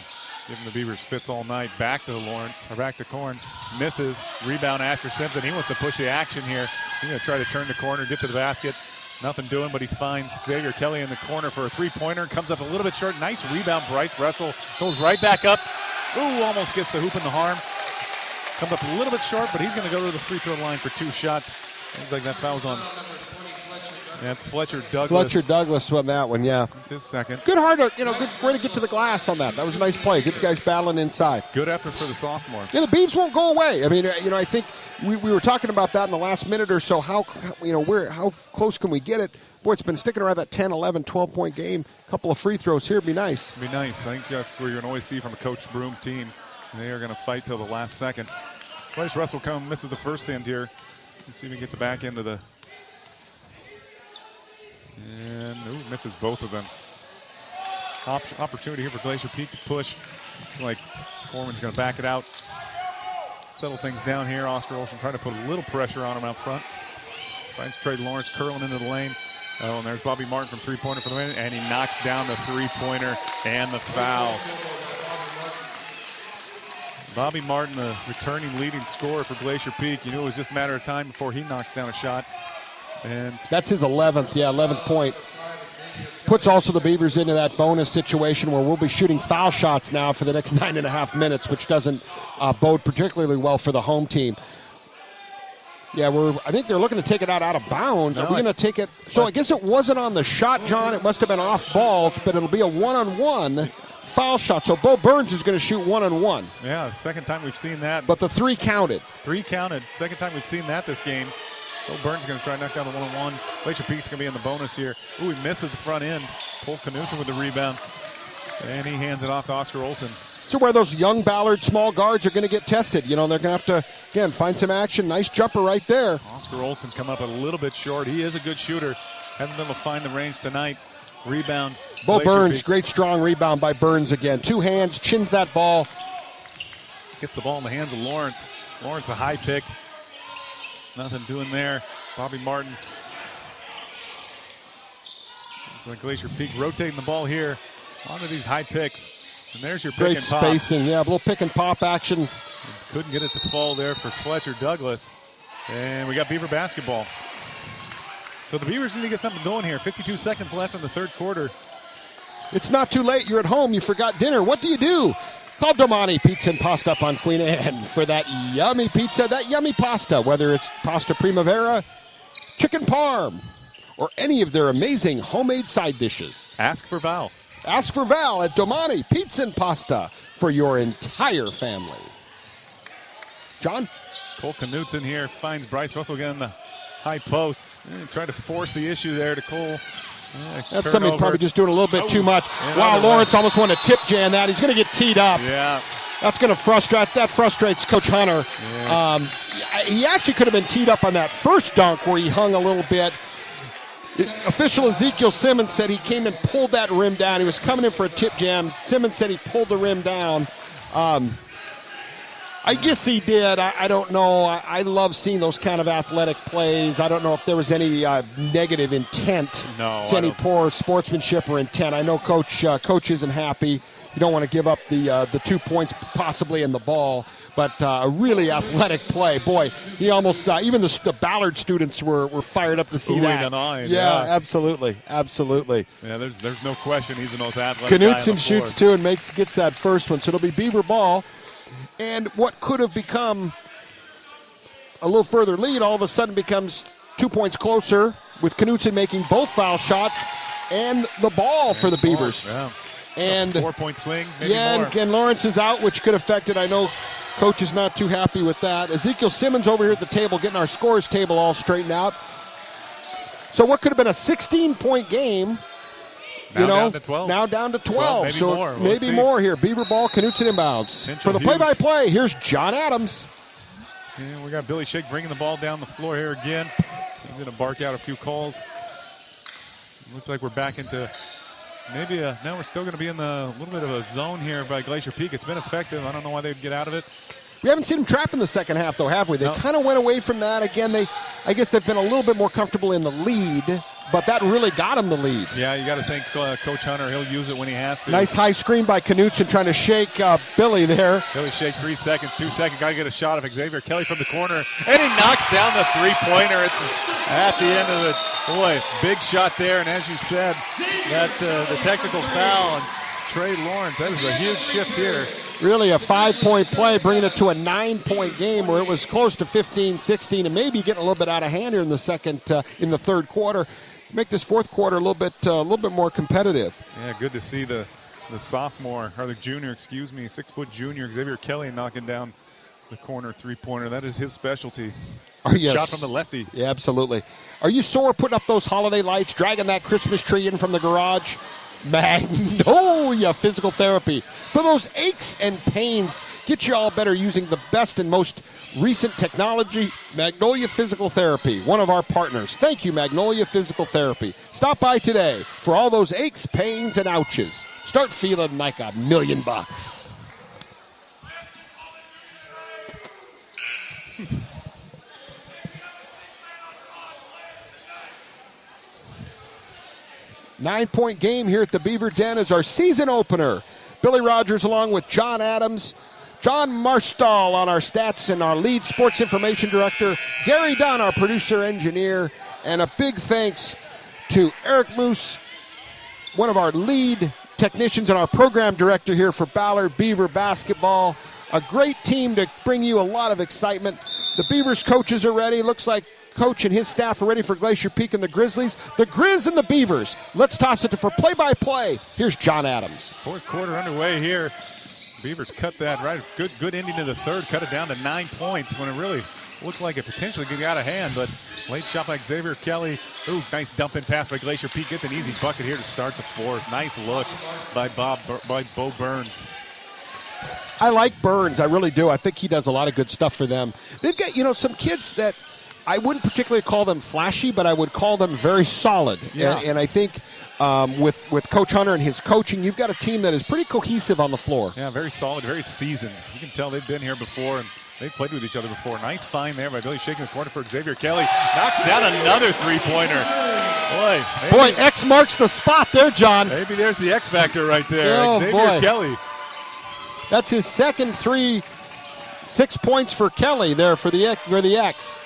giving the Beavers fits all night. Back to Lawrence, or back to Corn. Misses. Rebound, Asher Simpson. He wants to push the action here. He's going to try to turn the corner, get to the basket. Nothing doing, but he finds Xavier Kelly in the corner for a three-pointer. Comes up a little bit short. Nice rebound. Bryce Russell goes right back up. Ooh, almost gets the hoop in the harm. Comes up a little bit short, but he's going to go to the free throw line for 2 shots. Looks like that foul's on That's Fletcher Douglas. Fletcher Douglas won that one, yeah. It's his second. Good hard, good way to get to the glass on that. That was a nice play. Good guys battling inside. Good effort for the sophomore. Yeah, the Beavs won't go away. I mean, I think we were talking about that in the last minute or so. How close can we get it? Boy, it's been sticking around that 10, 11, 12-point game. A couple of free throws here would be nice. It'd be nice. I think that's where you're going to always see from a Coach Broom team. They are going to fight till the last second. Bryce Russell misses the first end here. Let's see if we can get the back end of the... And misses both of them. Opportunity here for Glacier Peak to push. Looks like Foreman's going to back it out. Settle things down here. Oscar Olsen trying to put a little pressure on him out front. Finds Trey Lawrence curling into the lane. Oh, and there's Bobby Martin from three-pointer for the win, and he knocks down the three-pointer and the foul. Bobby Martin, the returning leading scorer for Glacier Peak. You knew it was just a matter of time before he knocks down a shot. And that's his 11th point. Puts also the Beavers into that bonus situation where we'll be shooting foul shots now for the next 9.5 minutes, which doesn't bode particularly well for the home team. Yeah, I think they're looking to take it out of bounds. Are we going to take it? So I guess it wasn't on the shot, John. It must have been off balls, but it'll be a one-on-one foul shot. So Bo Burns is going to shoot one-on-one. Yeah, the second time we've seen that. But the three counted. Three counted. Second time we've seen that this game. Bo Burns is going to try to knock down the one-on-one. Glacier Peak's going to be in the bonus here. Ooh, he misses the front end. Cole Knutson with the rebound. And he hands it off to Oscar Olsen. So where those young Ballard small guards are going to get tested. You know, they're going to have to, again, find some action. Nice jumper right there. Oscar Olsen come up a little bit short. He is a good shooter. Hasn't been able to find the range tonight. Rebound. Bo Burns, great strong rebound by Burns again. Two hands, chins that ball. Gets the ball in the hands of Lawrence. Lawrence, a high pick. Nothing doing there. Bobby Martin. Glacier Peak rotating the ball here onto these high picks. And there's your pick great and pop. Spacing, yeah, a little pick and pop action. Couldn't get it to fall there for Fletcher Douglas. And we got Beaver basketball. So the Beavers need to get something going here. 52 seconds left in the third quarter. It's not too late. You're at home. You forgot dinner. What do? Call Domani Pizza and Pasta up on Queen Anne for that yummy pizza, that yummy pasta, whether it's pasta primavera, chicken parm, or any of their amazing homemade side dishes. Ask for Val. Ask for Val at Domani Pizza and Pasta for your entire family. John? Cole Knutson here finds Bryce Russell again in the high post. Trying to force the issue there to Cole. That's somebody probably just doing a little bit too much. Wow, Lawrence almost wanted to tip jam that. He's going to get teed up. Yeah. That's going to frustrate. That frustrates Coach Hunter. Yeah. He actually could have been teed up on that first dunk where he hung a little bit. Official Ezekiel Simmons said he came and pulled that rim down. He was coming in for a tip jam. Simmons said he pulled the rim down. I guess he did. I don't know. I love seeing those kind of athletic plays. I don't know if there was any negative intent. No. Any poor sportsmanship or intent. I know Coach isn't happy. You don't want to give up the 2 points possibly in the ball. But a really athletic play. Boy, he almost even the Ballard students were fired up to see that. Yeah, absolutely. Yeah, there's no question he's the most athletic guy on the Knutson floor. shoots two and gets that first one. So it'll be Beaver ball. And what could have become a little further lead all of a sudden becomes 2 points closer with Knutson making both foul shots and the ball for the Beavers. Yeah. And a 4 point swing, maybe more. And Lawrence is out, which could affect it. I know Coach is not too happy with that. Ezekiel Simmons over here at the table getting our scores table all straightened out. So what could have been a 16-point game, down to 12. Now down to 12. Maybe so more. maybe more here. Beaver ball, Knutson inbounds. For the play-by-play, here's John Adams. And we got Billy Shake bringing the ball down the floor here again. He's going to bark out a few calls. Looks like we're back into maybe now we're still going to be in a little bit of a zone here by Glacier Peak. It's been effective. I don't know why they'd get out of it. We haven't seen them trap in the second half, though, have we? They No. kind of went away from that. Again, I guess they've been a little bit more comfortable in the lead, but that really got them the lead. Yeah, you got to think Coach Hunter. He'll use it when he has to. Nice high screen by Knutson trying to shake Billy there. Billy Shake 3 seconds, 2 seconds. Got to get a shot of Xavier Kelly from the corner. And he knocks down the three-pointer at the end of it. Boy, big shot there. And as you said, that the technical foul and Trey Lawrence, that was a huge shift here. Really a 5-point play, bringing it to a 9-point game where it was close to 15-16 and maybe getting a little bit out of hand here in the third quarter. make this fourth quarter a little bit more competitive. Yeah, good to see the sophomore, or the junior, 6-foot junior, Xavier Kelly, knocking down the corner three-pointer. That is his specialty. Oh, yes. Shot from the lefty. Yeah, absolutely. Are you sore putting up those holiday lights, dragging that Christmas tree in from the garage? Magnolia Physical Therapy. For those aches and pains, get you all better using the best and most recent technology. Magnolia Physical Therapy, one of our partners. Thank you, Magnolia Physical Therapy. Stop by today for all those aches, pains, and ouches. Start feeling like $1 million. 9-point game here at the Beaver Den as our season opener. Billy Rogers along with John Adams, John Marstall on our stats and our lead sports information director, Gary Dunn, our producer engineer, and a big thanks to Eric Moose, one of our lead technicians and our program director here for Ballard Beaver basketball. A great team to bring you a lot of excitement. The Beavers coaches are ready. Looks like Coach and his staff are ready for Glacier Peak and the Grizzlies. The Grizz and the Beavers. Let's toss it for play-by-play. Here's John Adams. Fourth quarter underway here. Beavers cut that right. Good ending to the third. Cut it down to 9 points when it really looked like it potentially could get out of hand. But late shot by Xavier Kelly. Ooh, nice dump-in pass by Glacier Peak. Gets an easy bucket here to start the fourth. Nice look by Bo Burns. I like Burns. I really do. I think he does a lot of good stuff for them. They've got, some kids that I wouldn't particularly call them flashy, but I would call them very solid. Yeah. And I think with Coach Hunter and his coaching, you've got a team that is pretty cohesive on the floor. Yeah, very solid, very seasoned. You can tell they've been here before, and they've played with each other before. Nice find there by Billy, shaking the corner for Xavier Kelly. Knocks down another three-pointer. Boy, X marks the spot there, John. Maybe there's the X factor right there. Oh, Xavier Kelly. That's his second 6 points for Kelly there for the X.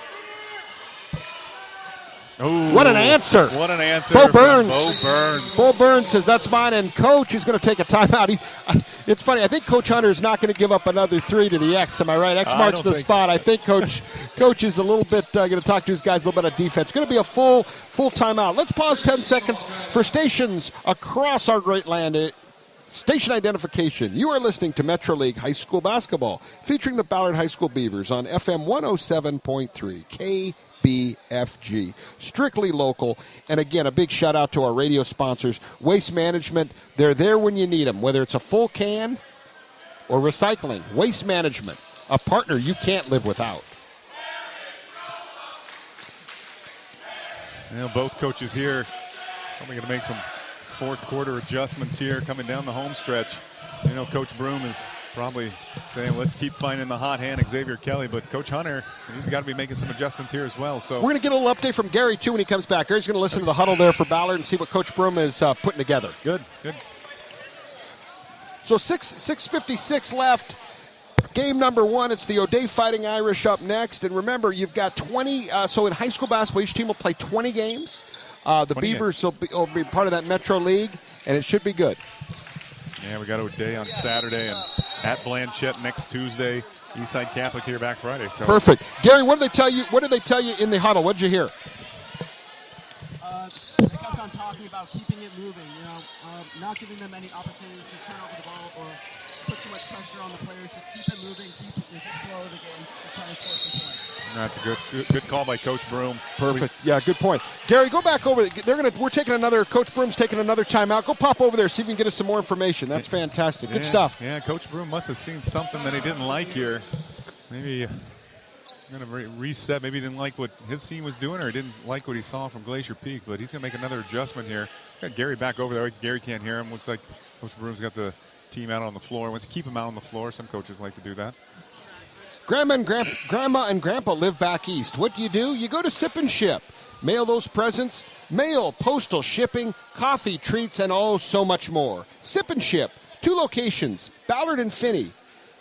Ooh, what an answer. What an answer. Bo Burns. Bo Burns. Bo Burns says, that's mine, and Coach is going to take a timeout. It's funny. I think Coach Hunter is not going to give up another three to the X. Am I right? X marks the spot. So. I think Coach is a little bit going to talk to his guys a little bit of defense. Going to be a full timeout. Let's pause 10 seconds for stations across our great land. Station identification. You are listening to Metro League High School Basketball, featuring the Ballard High School Beavers on FM 107.3 KBFG. Strictly local. And again, a big shout out to our radio sponsors. Waste Management, they're there when you need them, whether it's a full can or recycling. Waste Management, a partner you can't live without. Both coaches here probably going to make some fourth quarter adjustments here coming down the home stretch. Coach Broom is probably saying, let's keep finding the hot hand, Xavier Kelly, but Coach Hunter, he's got to be making some adjustments here as well. So we're going to get a little update from Gary, too, when he comes back. Gary's going to listen to the huddle there for Ballard and see what Coach Broom is putting together. Good. So 6:56 left. Game number one, it's the O'Day Fighting Irish up next. And remember, you've got 20, so in high school basketball, each team will play 20 games. The Beavers will be part of that Metro League, and it should be good. Yeah, we got O'Day on Saturday and at Blanchette next Tuesday. Eastside Catholic here back Friday. So perfect. Gary, what did they tell you? What did they tell you in the huddle? What did you hear? They kept on talking about keeping it moving. Not giving them any opportunities to turn over the ball or put too much pressure on the players. Just keep it moving, keep the flow of the game, and try to score some points. That's a good call by Coach Broom. Perfect. Yeah, good point. Gary, go back over. We're taking Coach Broom's taking another timeout. Go pop over there, see if you can get us some more information. That's fantastic. Good stuff. Yeah, Coach Broom must have seen something that he didn't like here. Maybe going to reset. Maybe he didn't like what his team was doing, or he didn't like what he saw from Glacier Peak. But he's going to make another adjustment here. Got Gary back over there. Gary can't hear him. Looks like Coach Broom's got the team out on the floor. Wants to keep him out on the floor. Some coaches like to do that. Grandma and Grandpa live back east. What do? You go to Sip and Ship. Mail those presents. Mail, postal, shipping, coffee, treats, and oh, so much more. Sip and Ship. 2 locations, Ballard and Finney.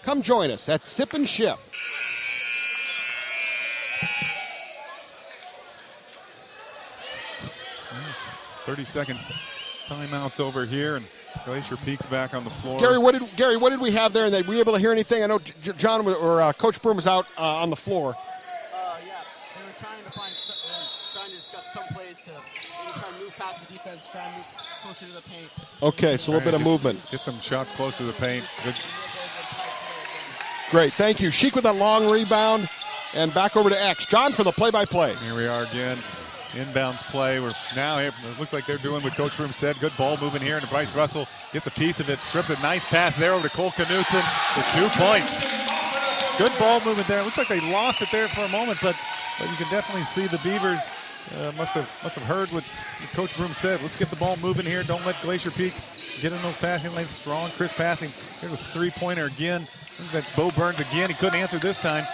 Come join us at Sip and Ship. Mm, 30-second timeouts over here, and Glacier Peak's back on the floor. Gary, what did we have there? And were you able to hear anything? I know John or Coach Broom was out on the floor. Yeah, they were trying to discuss some plays to maybe try and try and move closer to the paint. Okay, so a little bit of movement. Get some shots close to the paint. Good. Great, thank you. Sheik with a long rebound, and back over to X. John for the play-by-play. Here we are again. Inbounds play. We're now here. It looks like they're doing what Coach Broom said. Good ball moving here, and Bryce Russell gets a piece of it. Strips a nice pass there over to Cole Knutson for 2 points. Good ball movement there. It looks like they lost it there for a moment, but you can definitely see the Beavers must have heard what Coach Broom said. Let's get the ball moving here. Don't let Glacier Peak get in those passing lanes. Strong, crisp passing. Here's a three-pointer again. I think that's Bo Burns again. He couldn't answer this time.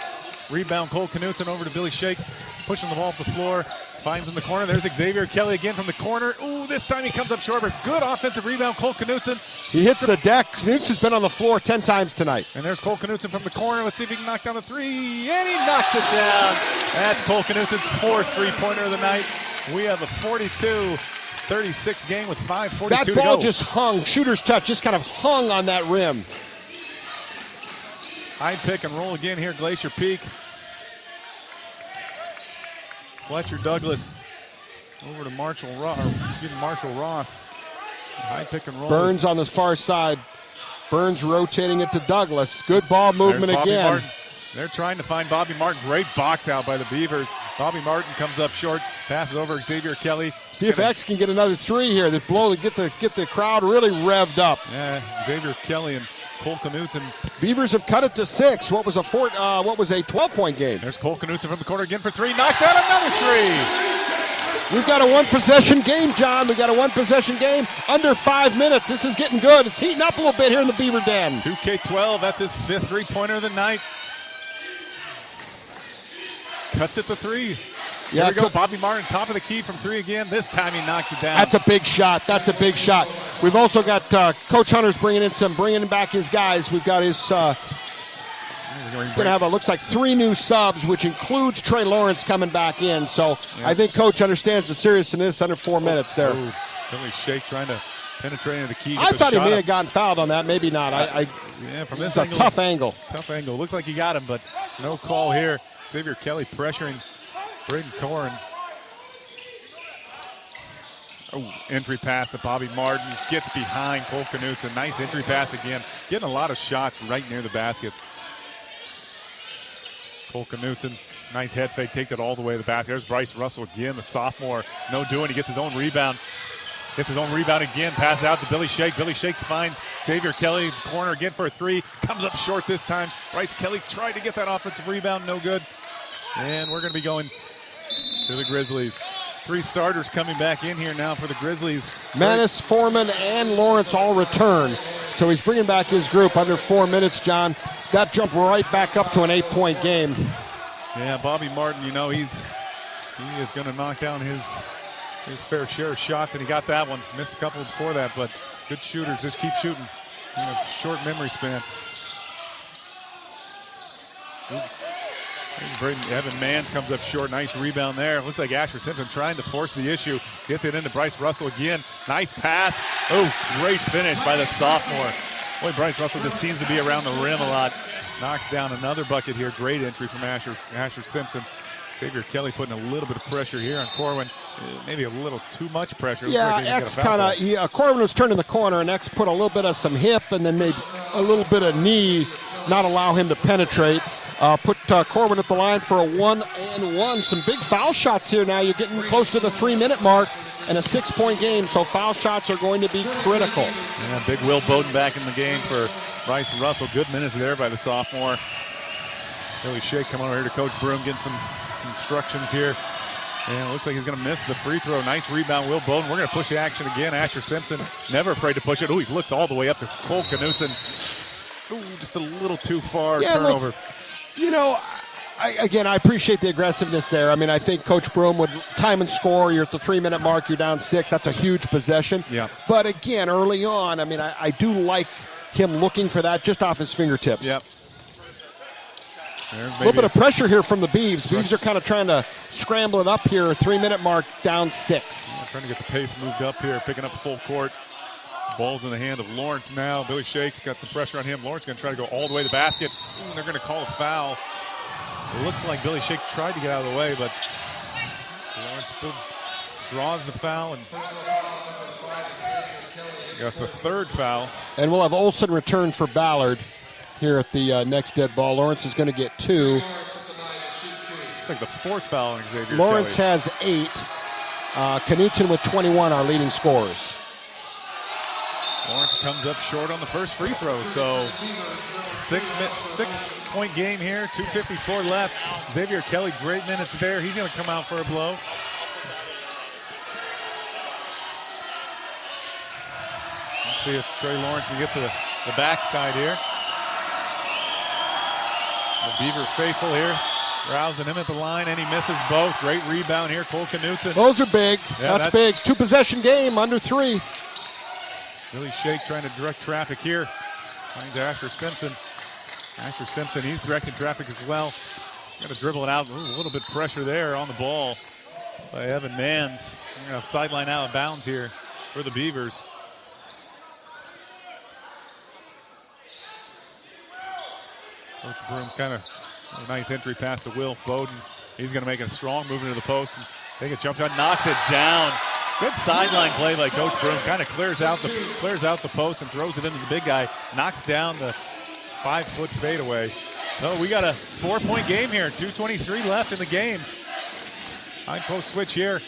Rebound Cole Knutson over to Billy Shake. Pushing the ball up the floor. Finds in the corner. There's Xavier Kelly again from the corner. Ooh, this time he comes up short. But good offensive rebound, Cole Knutson. He hits the deck. Knutson's been on the floor 10 times tonight. And there's Cole Knutson from the corner. Let's see if he can knock down the three. And he knocks it down. That's Cole Knutson's 4th three-pointer of the night. We have a 42-36 game with 5:42 to go. That ball just hung. Shooter's touch just kind of hung on that rim. High pick and roll again here, Glacier Peak. Fletcher Douglas over to Marshall Ross. High pick and roll. Burns on the far side. Burns rotating it to Douglas. Good ball movement again. Martin. They're trying to find Bobby Martin. Great box out by the Beavers. Bobby Martin comes up short, passes over Xavier Kelly. See if X can get another three here. That blow to get the crowd really revved up. Yeah, Xavier Kelly and Cole Knutson. Beavers have cut it to 6. What was a 12-point game? There's Cole Knutson from the corner again for 3. Knocked out another 3. We've got a one-possession game, John. We've got a one-possession game. Under 5 minutes. This is getting good. It's heating up a little bit here in the Beaver Den. 2K12. That's his 5th three-pointer of the night. Cuts it to 3. Here we go. Bobby Martin, top of the key from 3 again. This time he knocks it down. That's a big shot. That's a big shot. We've also got Coach Hunter's bringing back his guys. We've got his. Going to have looks like 3 new subs, which includes Trey Lawrence coming back in. So I think Coach understands the seriousness under 4 minutes there. Billy Shake trying to penetrate into the key. I thought he may have gotten fouled on that. Maybe not. Yeah, from this angle, a tough angle. Tough angle. Looks like he got him, but no call here. Xavier Kelly pressuring Braden Corrin. Oh, entry pass to Bobby Martin. Gets behind Cole Knutson. Nice entry pass again. Getting a lot of shots right near the basket. Cole Knutson, nice head fake. Takes it all the way to the basket. There's Bryce Russell again, the sophomore. No doing. He gets his own rebound. Gets his own rebound again. Passes out to Billy Shake. Billy Shake finds Xavier Kelly. Corner again for a 3. Comes up short this time. Bryce Kelly tried to get that offensive rebound. No good. And we're going to be going to the Grizzlies. 3 starters coming back in here now for the Grizzlies. Manis, Foreman, and Lawrence all return. So he's bringing back his group under 4 minutes, John. That jumped right back up to an 8-point game. Yeah, Bobby Martin, you know, he is going to knock down his fair share of shots, and he got that one. Missed a couple before that, but good shooters. Just keep shooting. You know, short memory span. Evan Mans comes up short. Nice rebound there. Looks like Asher Simpson trying to force the issue. Gets it into Bryce Russell again. Nice pass. Oh, great finish by the sophomore. Boy, Bryce Russell just seems to be around the rim a lot. Knocks down another bucket here. Great entry from Asher Simpson. Xavier Kelly putting a little bit of pressure here on Corwin. Maybe a little too much pressure. Yeah, X kind of, Corwin was turning the corner, and X put a little bit of some hip and then maybe a little bit of knee, not allow him to penetrate. Put Corwin at the line for a 1-and-1. Some big foul shots here now. You're getting close to the 3-minute mark and a 6-point game, so foul shots are going to be critical. Yeah, big Will Bowden back in the game for Bryce Russell. Good minutes there by the sophomore. Billy Shake coming over here to Coach Broom, getting some instructions here. And it looks like he's going to miss the free throw. Nice rebound, Will Bowden. We're going to push the action again. Asher Simpson, never afraid to push it. Oh, he looks all the way up to Cole Knutson. Ooh, just a little too far turnover. Look, you know, I appreciate the aggressiveness there. I mean, I think Coach Broom would time and score. You're at the 3-minute mark. You're down 6. That's a huge possession. Yeah. But again, early on, I mean, I do like him looking for that just off his fingertips. Yep. A little bit of pressure here from the Beavs. Beavs are kind of trying to scramble it up here. 3-minute mark, down 6. Trying to get the pace moved up here, picking up full court. Ball's in the hand of Lawrence now. Billy Shake's got some pressure on him. Lawrence going to try to go all the way to the basket. Ooh, they're going to call a foul. It looks like Billy Shake tried to get out of the way, but Lawrence still draws the foul. And That's the third foul. And we'll have Olsen return for Ballard here at the next dead ball. Lawrence is going to get 2. It's like the fourth foul on Xavier Lawrence Kelly. has 8. Knutson with 21, our leading scorers. Lawrence comes up short on the first free throw, so 6-point game here, 2:54 left. Xavier Kelly, great minutes there. He's going to come out for a blow. Let's see if Trey Lawrence can get to the backside here. The Beaver faithful here, rousing him at the line, and he misses both. Great rebound here, Cole Knutson. Those are big. Yeah, that's big. 2-possession game, under 3. Billy Shake trying to direct traffic here. Finds Asher Simpson. Asher Simpson, he's directing traffic as well. He's got to dribble it out. Ooh, a little bit pressure there on the ball by Evan Mans. We're going to have sideline out of bounds here for the Beavers. Coach Broom kind of a nice entry pass to Will Bowden. He's going to make a strong move into the post and take a jump shot, knocks it down. Good sideline play by Coach Broom. Kind of clears out the post and throws it into the big guy. Knocks down the 5-foot fadeaway. So we got a 4-point game here. 2:23 left in the game. High post switch here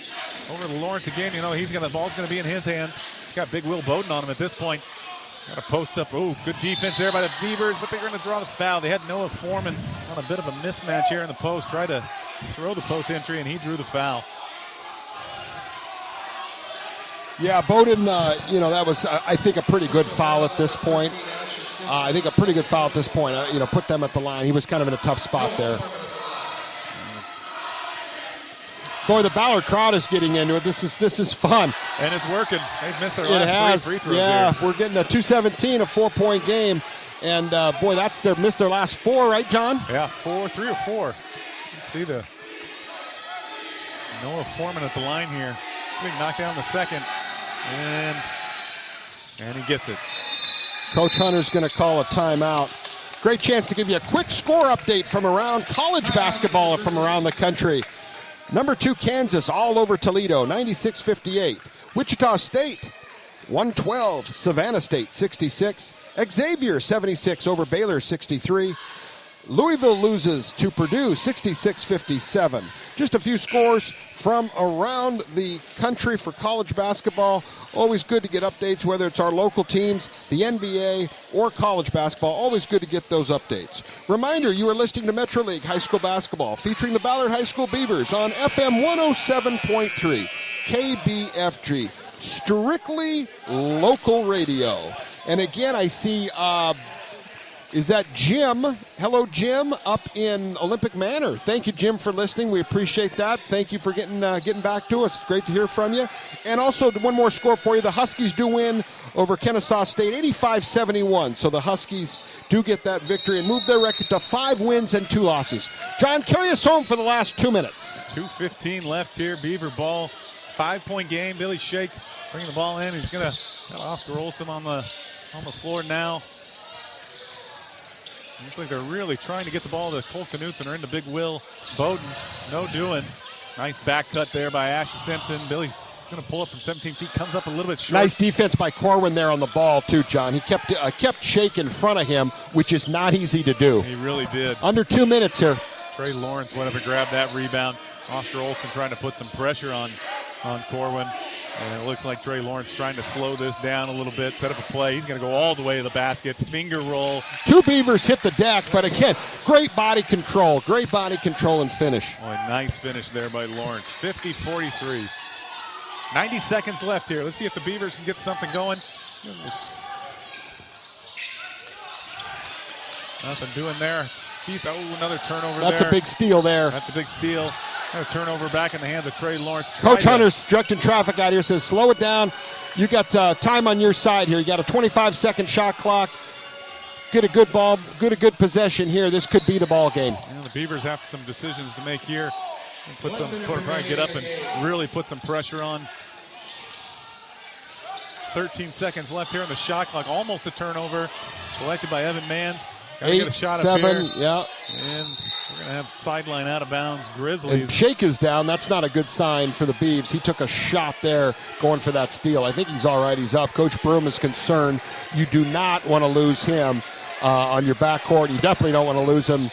over to Lawrence again. You know, the ball's going to be in his hands. He's got big Will Bowden on him at this point. Got a post up. Ooh, good defense there by the Beavers, but they're going to draw the foul. They had Noah Foreman on a bit of a mismatch here in the post. Tried to throw the post entry, and he drew the foul. Yeah, Bowden, that was, I think, a pretty good foul at this point. Put them at the line. He was kind of in a tough spot there. Boy, the Ballard crowd is getting into it. This is fun. And it's working. They've missed their last 3 free throws. Yeah, here. We're getting a 2:17, a 4-point game. And, boy, missed their last 4, right, John? Yeah, 3 or 4. Let's see the Noah Foreman at the line here. Big knockdown the second. And he gets it. Coach Hunter's going to call a timeout. Great chance to give you a quick score update from around college basketball from around the country. Number 2, Kansas, all over Toledo, 96-58. Wichita State, 112. Savannah State, 66. Xavier, 76 over Baylor, 63. Louisville loses to Purdue, 66-57. Just a few scores from around the country for college basketball. Always good to get updates, whether it's our local teams, the NBA, or college basketball. Always good to get those updates. Reminder, you are listening to Metro League High School Basketball, featuring the Ballard High School Beavers on FM 107.3, KBFG. Strictly local radio. And again, I see... is that Jim? Hello, Jim, up in Olympic Manor. Thank you, Jim, for listening. We appreciate that. Thank you for getting back to us. It's great to hear from you. And also, one more score for you. The Huskies do win over Kennesaw State, 85-71. So the Huskies do get that victory and move their record to 5 wins and 2 losses. John, carry us home for the last 2 minutes. 2:15 left here. Beaver ball, 5-point game. Billy Shake bringing the ball in. He's going to have Oscar Olsen on the floor now. Looks like they're really trying to get the ball to Cole Knutson or into Big Will Bowden. No doing. Nice back cut there by Asher Simpson. Billy going to pull up from 17 feet. Comes up a little bit short. Nice defense by Corwin there on the ball too, John. He kept Shake in front of him, which is not easy to do. He really did. Under 2 minutes here. Trey Lawrence went up and grabbed that rebound. Oscar Olsen trying to put some pressure on Corwin. And it looks like Trey Lawrence trying to slow this down a little bit, set up a play. He's going to go all the way to the basket, finger roll. 2 Beavers hit the deck, but again, great body control and finish. Oh, a nice finish there by Lawrence. 50-43. 90 seconds left here. Let's see if the Beavers can get something going. Nothing doing there. Keith, another turnover there. That's a big steal there. That's a big steal. A turnover back in the hands of Trey Lawrence. Coach Hunter's directing traffic out here, says slow it down. You got time on your side here. You got a 25-second shot clock. Get a good ball, get a good possession here. This could be the ball game. The Beavers have some decisions to make here. Try and get up and really put some pressure on. 13 seconds left here on the shot clock. Almost a turnover. Collected by Evan Mans. Got to get a shot 8, 7, up here. yeah. And We're going to have sideline out of bounds Grizzlies. And Shake is down. That's not a good sign for the Beavs. He took a shot there going for that steal. I think he's all right. He's up. Coach Broom is concerned. You do not want to lose him on your backcourt. You definitely don't want to lose him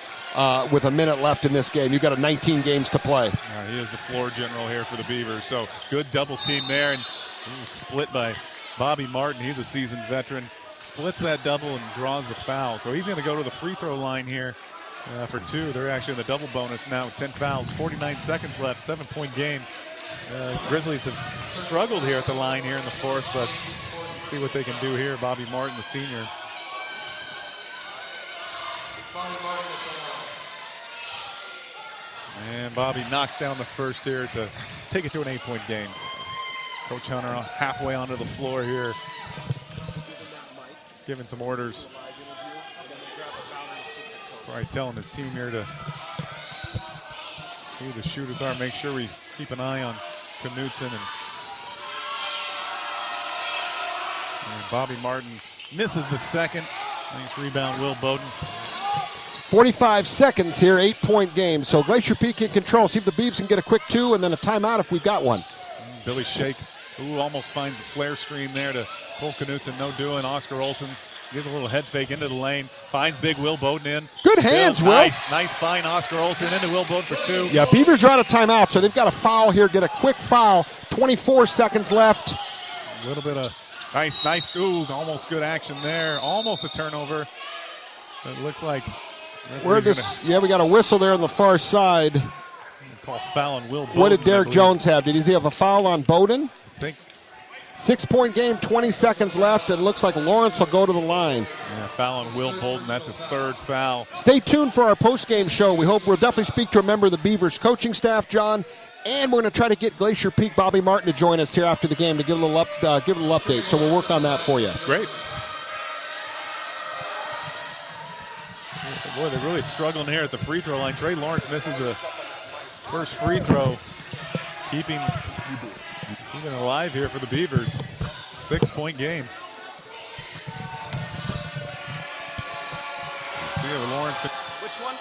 with a minute left in this game. You've got 19 games to play. He is the floor general here for the Beavers. So good double team there. And split by Bobby Martin. He's a seasoned veteran. Splits that double and draws the foul. So he's going to go to the free throw line here for 2. They're actually in the double bonus now with 10 fouls, 49 seconds left, 7-point game. Grizzlies have struggled here at the line here in the 4th, but let's see what they can do here. Bobby Martin, the senior. And Bobby knocks down the first here to take it to an 8-point game. Coach Hunter halfway onto the floor here, giving some orders. Probably telling his team here to who the shooters are. Make sure we keep an eye on Knudsen. And Bobby Martin misses the second. Nice rebound, Will Bowden. 45 seconds here, 8-point game. So Glacier Peak in control. See if the Beavs can get a quick 2 and then a timeout if we've got one. Billy Shake, almost finds the flare screen there to pull Knudsen. No doing. Oscar Olsen gives a little head fake into the lane. Finds big Will Bowden in. Good hands, Will. Nice find, Oscar Olsen into Will Bowden for 2. Yeah, Beavers are out of timeout, so they've got a foul here. Get a quick foul. 24 seconds left. A little bit of nice. Almost good action there. Almost a turnover. It looks like we got a whistle there on the far side. Call foul on Will Bowden. What did Derek Jones have? Did he have a foul on Bowden? I think. 6-point game, 20 seconds left, and it looks like Lawrence will go to the line. Yeah, foul on Will Bowden. That's his 3rd foul. Stay tuned for our post-game show. We'll definitely speak to a member of the Beavers coaching staff, John, and we're going to try to get Glacier Peak Bobby Martin to join us here after the game to give a little update. So we'll work on that for you. Great. Boy, they're really struggling here at the free throw line. Trey Lawrence misses the first free throw, keeping alive here for the Beavers. 6-point game. Let's see if Lawrence could. Which one?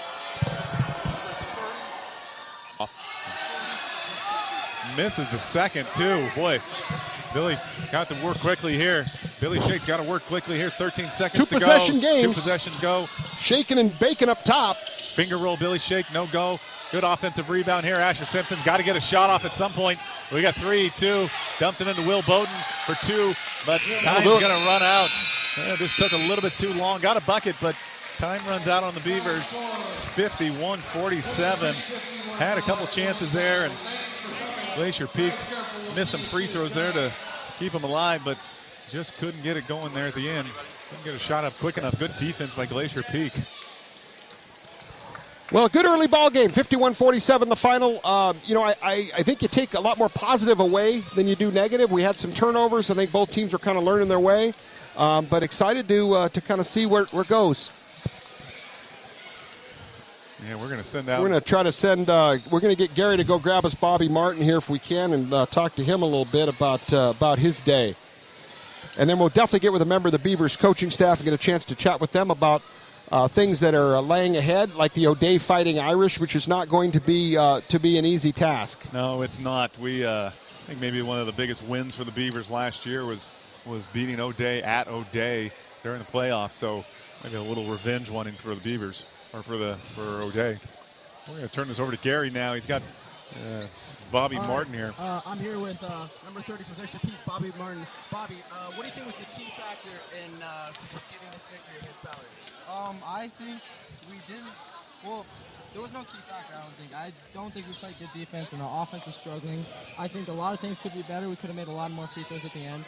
Misses the second too. Boy, Billy got to work quickly here. Billy Shake's got to work quickly here. 13 seconds to go. 2 possession games. 2 possessions go. Shaking and baking up top. Finger roll, Billy Shake, no go. Good offensive rebound here. Asher Simpson's got to get a shot off at some point. We got 3, 2. Dumped it into Will Bowden for 2, but time's going to run out. This took a little bit too long. Got a bucket, but time runs out on the Beavers. 51-47. Had a couple chances there, and Glacier Peak missed some free throws there to keep them alive, but just couldn't get it going there at the end. Couldn't get a shot up quick enough. Good defense by Glacier Peak. Well, a good early ball game, 51-47 the final. I think you take a lot more positive away than you do negative. We had some turnovers. I think both teams were kind of learning their way, but excited to kind of see where it goes. Yeah, we're going to send out. We're going to try to send. We're going to get Gary to go grab us Bobby Martin here if we can, and talk to him a little bit about his day. And then we'll definitely get with a member of the Beavers coaching staff and get a chance to chat with them about things that are laying ahead, like the O'Day Fighting Irish, which is not going to be an easy task. No, it's not. We I think maybe one of the biggest wins for the Beavers last year was beating O'Day at O'Day during the playoffs. So maybe a little revenge wanting for the Beavers. Or for O'Day. We're going to turn this over to Gary now. He's got Bobby Martin here. I'm here with number 30 for Glacier Peak, Bobby Martin. Bobby, what do you think was the key factor in getting this victory against Ballard? I think we didn't. Well, there was no key factor, I don't think we played good defense, and our offense was struggling. I think a lot of things could be better. We could have made a lot more free throws at the end.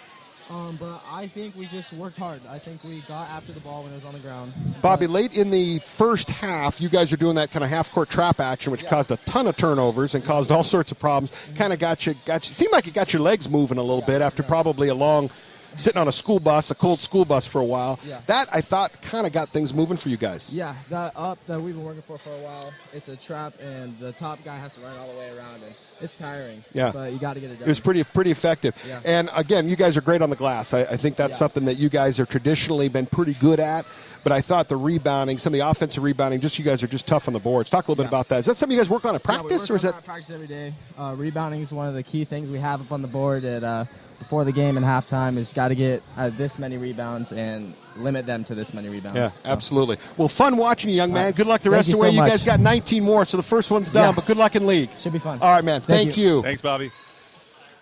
But I think we just worked hard. I think we got after the ball when it was on the ground. Bobby, late in the first half, you guys are doing that kind of half-court trap action, which caused a ton of turnovers and caused all sorts of problems. Kind of got you. Seemed like it got your legs moving a little bit after probably a long sitting on a school bus, a cold school bus for a while. Yeah. That, I thought, kind of got things moving for you guys. Yeah, that up that we've been working for a while. It's a trap, and the top guy has to run all the way around, and it's tiring. Yeah. But you got to get it done. It was pretty effective. Yeah. And, again, you guys are great on the glass. I think that's something that you guys have traditionally been pretty good at. But I thought the rebounding, some of the offensive rebounding, you guys are just tough on the boards. Talk a little bit about that. Is that something you guys work on at practice? Yeah, we work on practice every day. Rebounding is one of the key things we have up on the board at before the game and halftime. Is got to get this many rebounds and limit them to this many rebounds. Yeah, absolutely. Well, fun watching you, young man. Good luck the rest of the way. You guys got 19 more, so the first one's done, but good luck in league. Should be fun. All right, man. Thank you. Thanks, Bobby.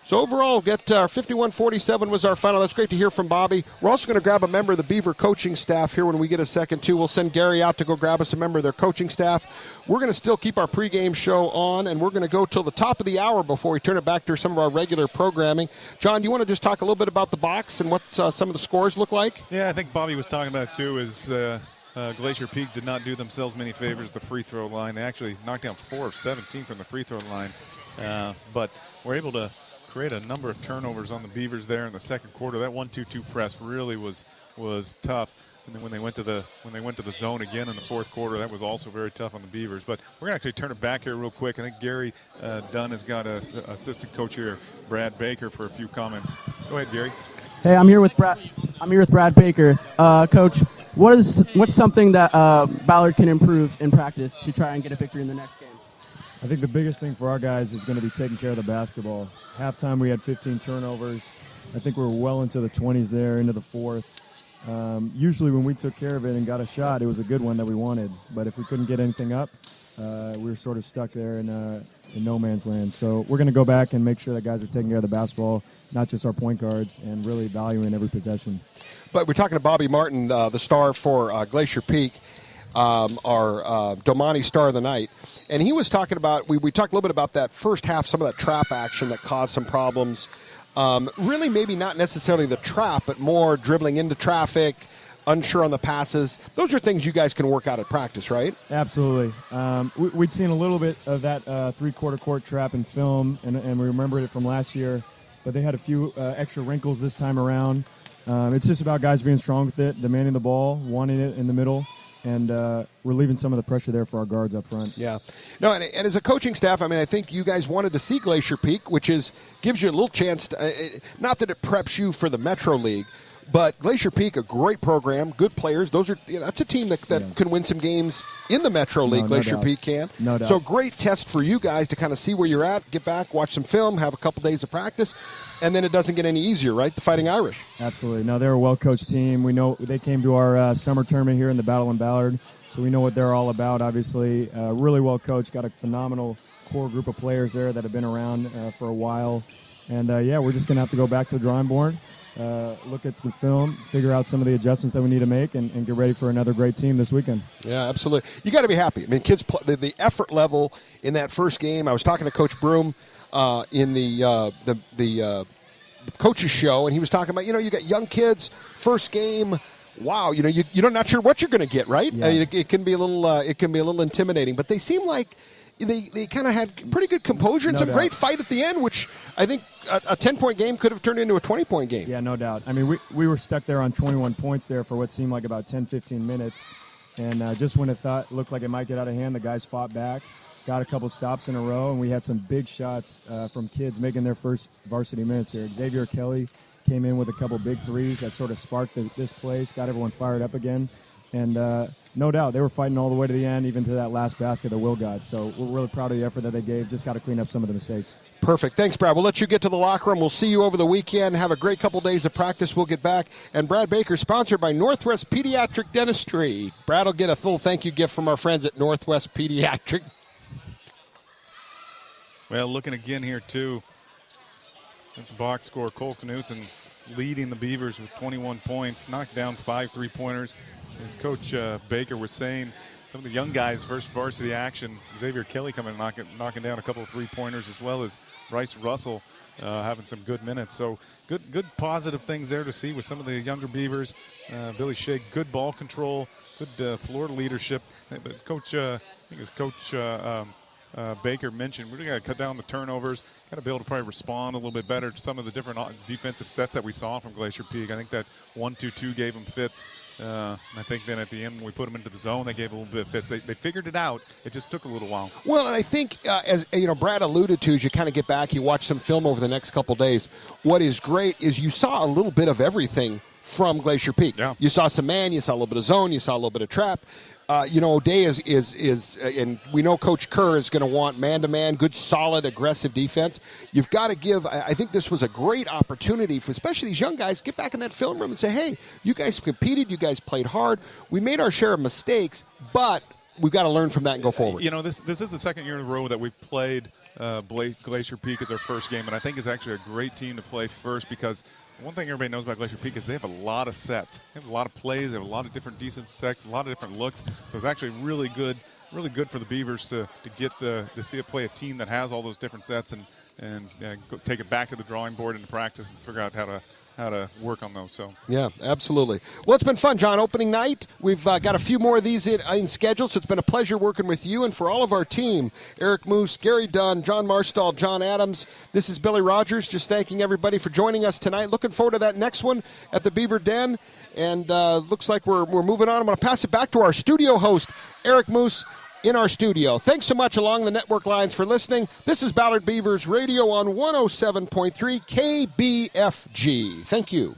So overall, get 51-47 was our final. That's great to hear from Bobby. We're also going to grab a member of the Beaver coaching staff here when we get a second, too. We'll send Gary out to go grab us a member of their coaching staff. We're going to still keep our pregame show on, and we're going to go till the top of the hour before we turn it back to some of our regular programming. John, do you want to just talk a little bit about the box and what some of the scores look like? Yeah, I think Bobby was talking about it, too, is Glacier Peak did not do themselves many favors at the free throw line. They actually knocked down 4 of 17 from the free throw line, but were able to create a number of turnovers on the Beavers there in the second quarter. That 1-2-2 press really was tough. And then when they went to the zone again in the fourth quarter, that was also very tough on the Beavers. But we're going to actually turn it back here real quick. I think Gary Dunn has got an assistant coach here, Brad Baker, for a few comments. Go ahead, Gary. Hey, I'm here with Brad Baker. Coach, what's something that Ballard can improve in practice to try and get a victory in the next game? I think the biggest thing for our guys is going to be taking care of the basketball. Halftime, we had 15 turnovers. I think we were well into the 20s there, into the fourth. Usually when we took care of it and got a shot, it was a good one that we wanted. But if we couldn't get anything up, we were sort of stuck there in no man's land. So we're going to go back and make sure that guys are taking care of the basketball, not just our point guards, and really valuing every possession. But we're talking to Bobby Martin, the star for Glacier Peak. Our Domani star of the night, and he was talking about, we talked a little bit about that first half, some of that trap action that caused some problems. Really maybe not necessarily the trap, but more dribbling into traffic, unsure on the passes. Those are things you guys can work out at practice, right? Absolutely. We'd seen a little bit of that three-quarter court trap in film, and we remembered it from last year, but they had a few extra wrinkles this time around. It's just about guys being strong with it, demanding the ball, wanting it in the middle, and relieving some of the pressure there for our guards up front. Yeah. No, and as a coaching staff, I mean, I think you guys wanted to see Glacier Peak, which gives you a little chance to, not that it preps you for the Metro League, but Glacier Peak, a great program, good players. That's a team that can win some games in the Metro League. Glacier Peak can. No doubt. So great test for you guys to kind of see where you're at, get back, watch some film, have a couple days of practice, and then it doesn't get any easier, right? The Fighting Irish. Absolutely. No, they're a well-coached team. We know they came to our summer tournament here in the Battle in Ballard, so we know what they're all about, obviously. Really well-coached, got a phenomenal core group of players there that have been around for a while. And, we're just going to have to go back to the drawing board, look at the film, figure out some of the adjustments that we need to make, and get ready for another great team this weekend. Yeah, absolutely. You got to be happy. I mean, kids, the effort level in that first game. I was talking to Coach Broom in the coaches show, and he was talking about, you got young kids, first game. Wow, you're not sure what you're going to get, right? Yeah. I mean, it can be a little intimidating, but they seem like they kind of had pretty good composure and some great fight at the end, which I think a 10-point game could have turned into a 20-point game. Yeah, no doubt. I mean, we were stuck there on 21 points there for what seemed like about 10, 15 minutes. And just when it looked like it might get out of hand, the guys fought back, got a couple stops in a row, and we had some big shots from kids making their first varsity minutes here. Xavier Kelly came in with a couple big threes that sort of sparked this place, got everyone fired up again. And no doubt, they were fighting all the way to the end, even to that last basket that Will got. So we're really proud of the effort that they gave. Just got to clean up some of the mistakes. Perfect. Thanks, Brad. We'll let you get to the locker room. We'll see you over the weekend. Have a great couple days of practice. We'll get back. And Brad Baker, sponsored by Northwest Pediatric Dentistry. Brad will get a full thank you gift from our friends at Northwest Pediatric. Well, looking again here, too, at the box score, Cole Knutson leading the Beavers with 21 points, knocked down 5 3-pointers. As Coach Baker was saying, some of the young guys, first varsity action. Xavier Kelly coming and knocking down a couple of 3-pointers, as well as Bryce Russell having some good minutes. So good positive things there to see with some of the younger Beavers. Billy Shea, good ball control, good floor leadership. But Coach, I think it's Coach Baker mentioned, we got to cut down the turnovers, got to be able to probably respond a little bit better to some of the different defensive sets that we saw from Glacier Peak. I think that 1-2-2 gave them fits. I think then at the end when we put them into the zone, they gave a little bit of fits. They figured it out. It just took a little while. Well, and I think, as you know, Brad alluded to, as you kind of get back, you watch some film over the next couple days. What is great is you saw a little bit of everything from Glacier Peak. Yeah. You saw some man, you saw a little bit of zone, you saw a little bit of trap. O'Day is and we know Coach Kerr is going to want man-to-man, good, solid, aggressive defense. You've got to give, I think this was a great opportunity for especially these young guys, get back in that film room and say, hey, you guys competed, you guys played hard. We made our share of mistakes, but we've got to learn from that and go forward. You know, this is the second year in a row that we've played Glacier Peak as our first game, and I think it's actually a great team to play first because one thing everybody knows about Glacier Peak is they have a lot of sets. They have a lot of plays. They have a lot of different decent sets, a lot of different looks. So it's actually really good for the Beavers to see it play a team that has all those different sets and go take it back to the drawing board into practice and figure out how to work on those. So yeah, absolutely. Well, it's been fun, John. Opening night, we've got a few more of these in schedule, so it's been a pleasure working with you. And for all of our team, Eric Moose, Gary Dunn, John Marstall, John Adams, this is Billy Rogers, just thanking everybody for joining us tonight. Looking forward to that next one at the Beaver Den. And looks like we're moving on. I'm going to pass it back to our studio host, Eric Moose, in our studio. Thanks so much along the network lines for listening. This is Ballard Beavers Radio on 107.3 KBFG. Thank you.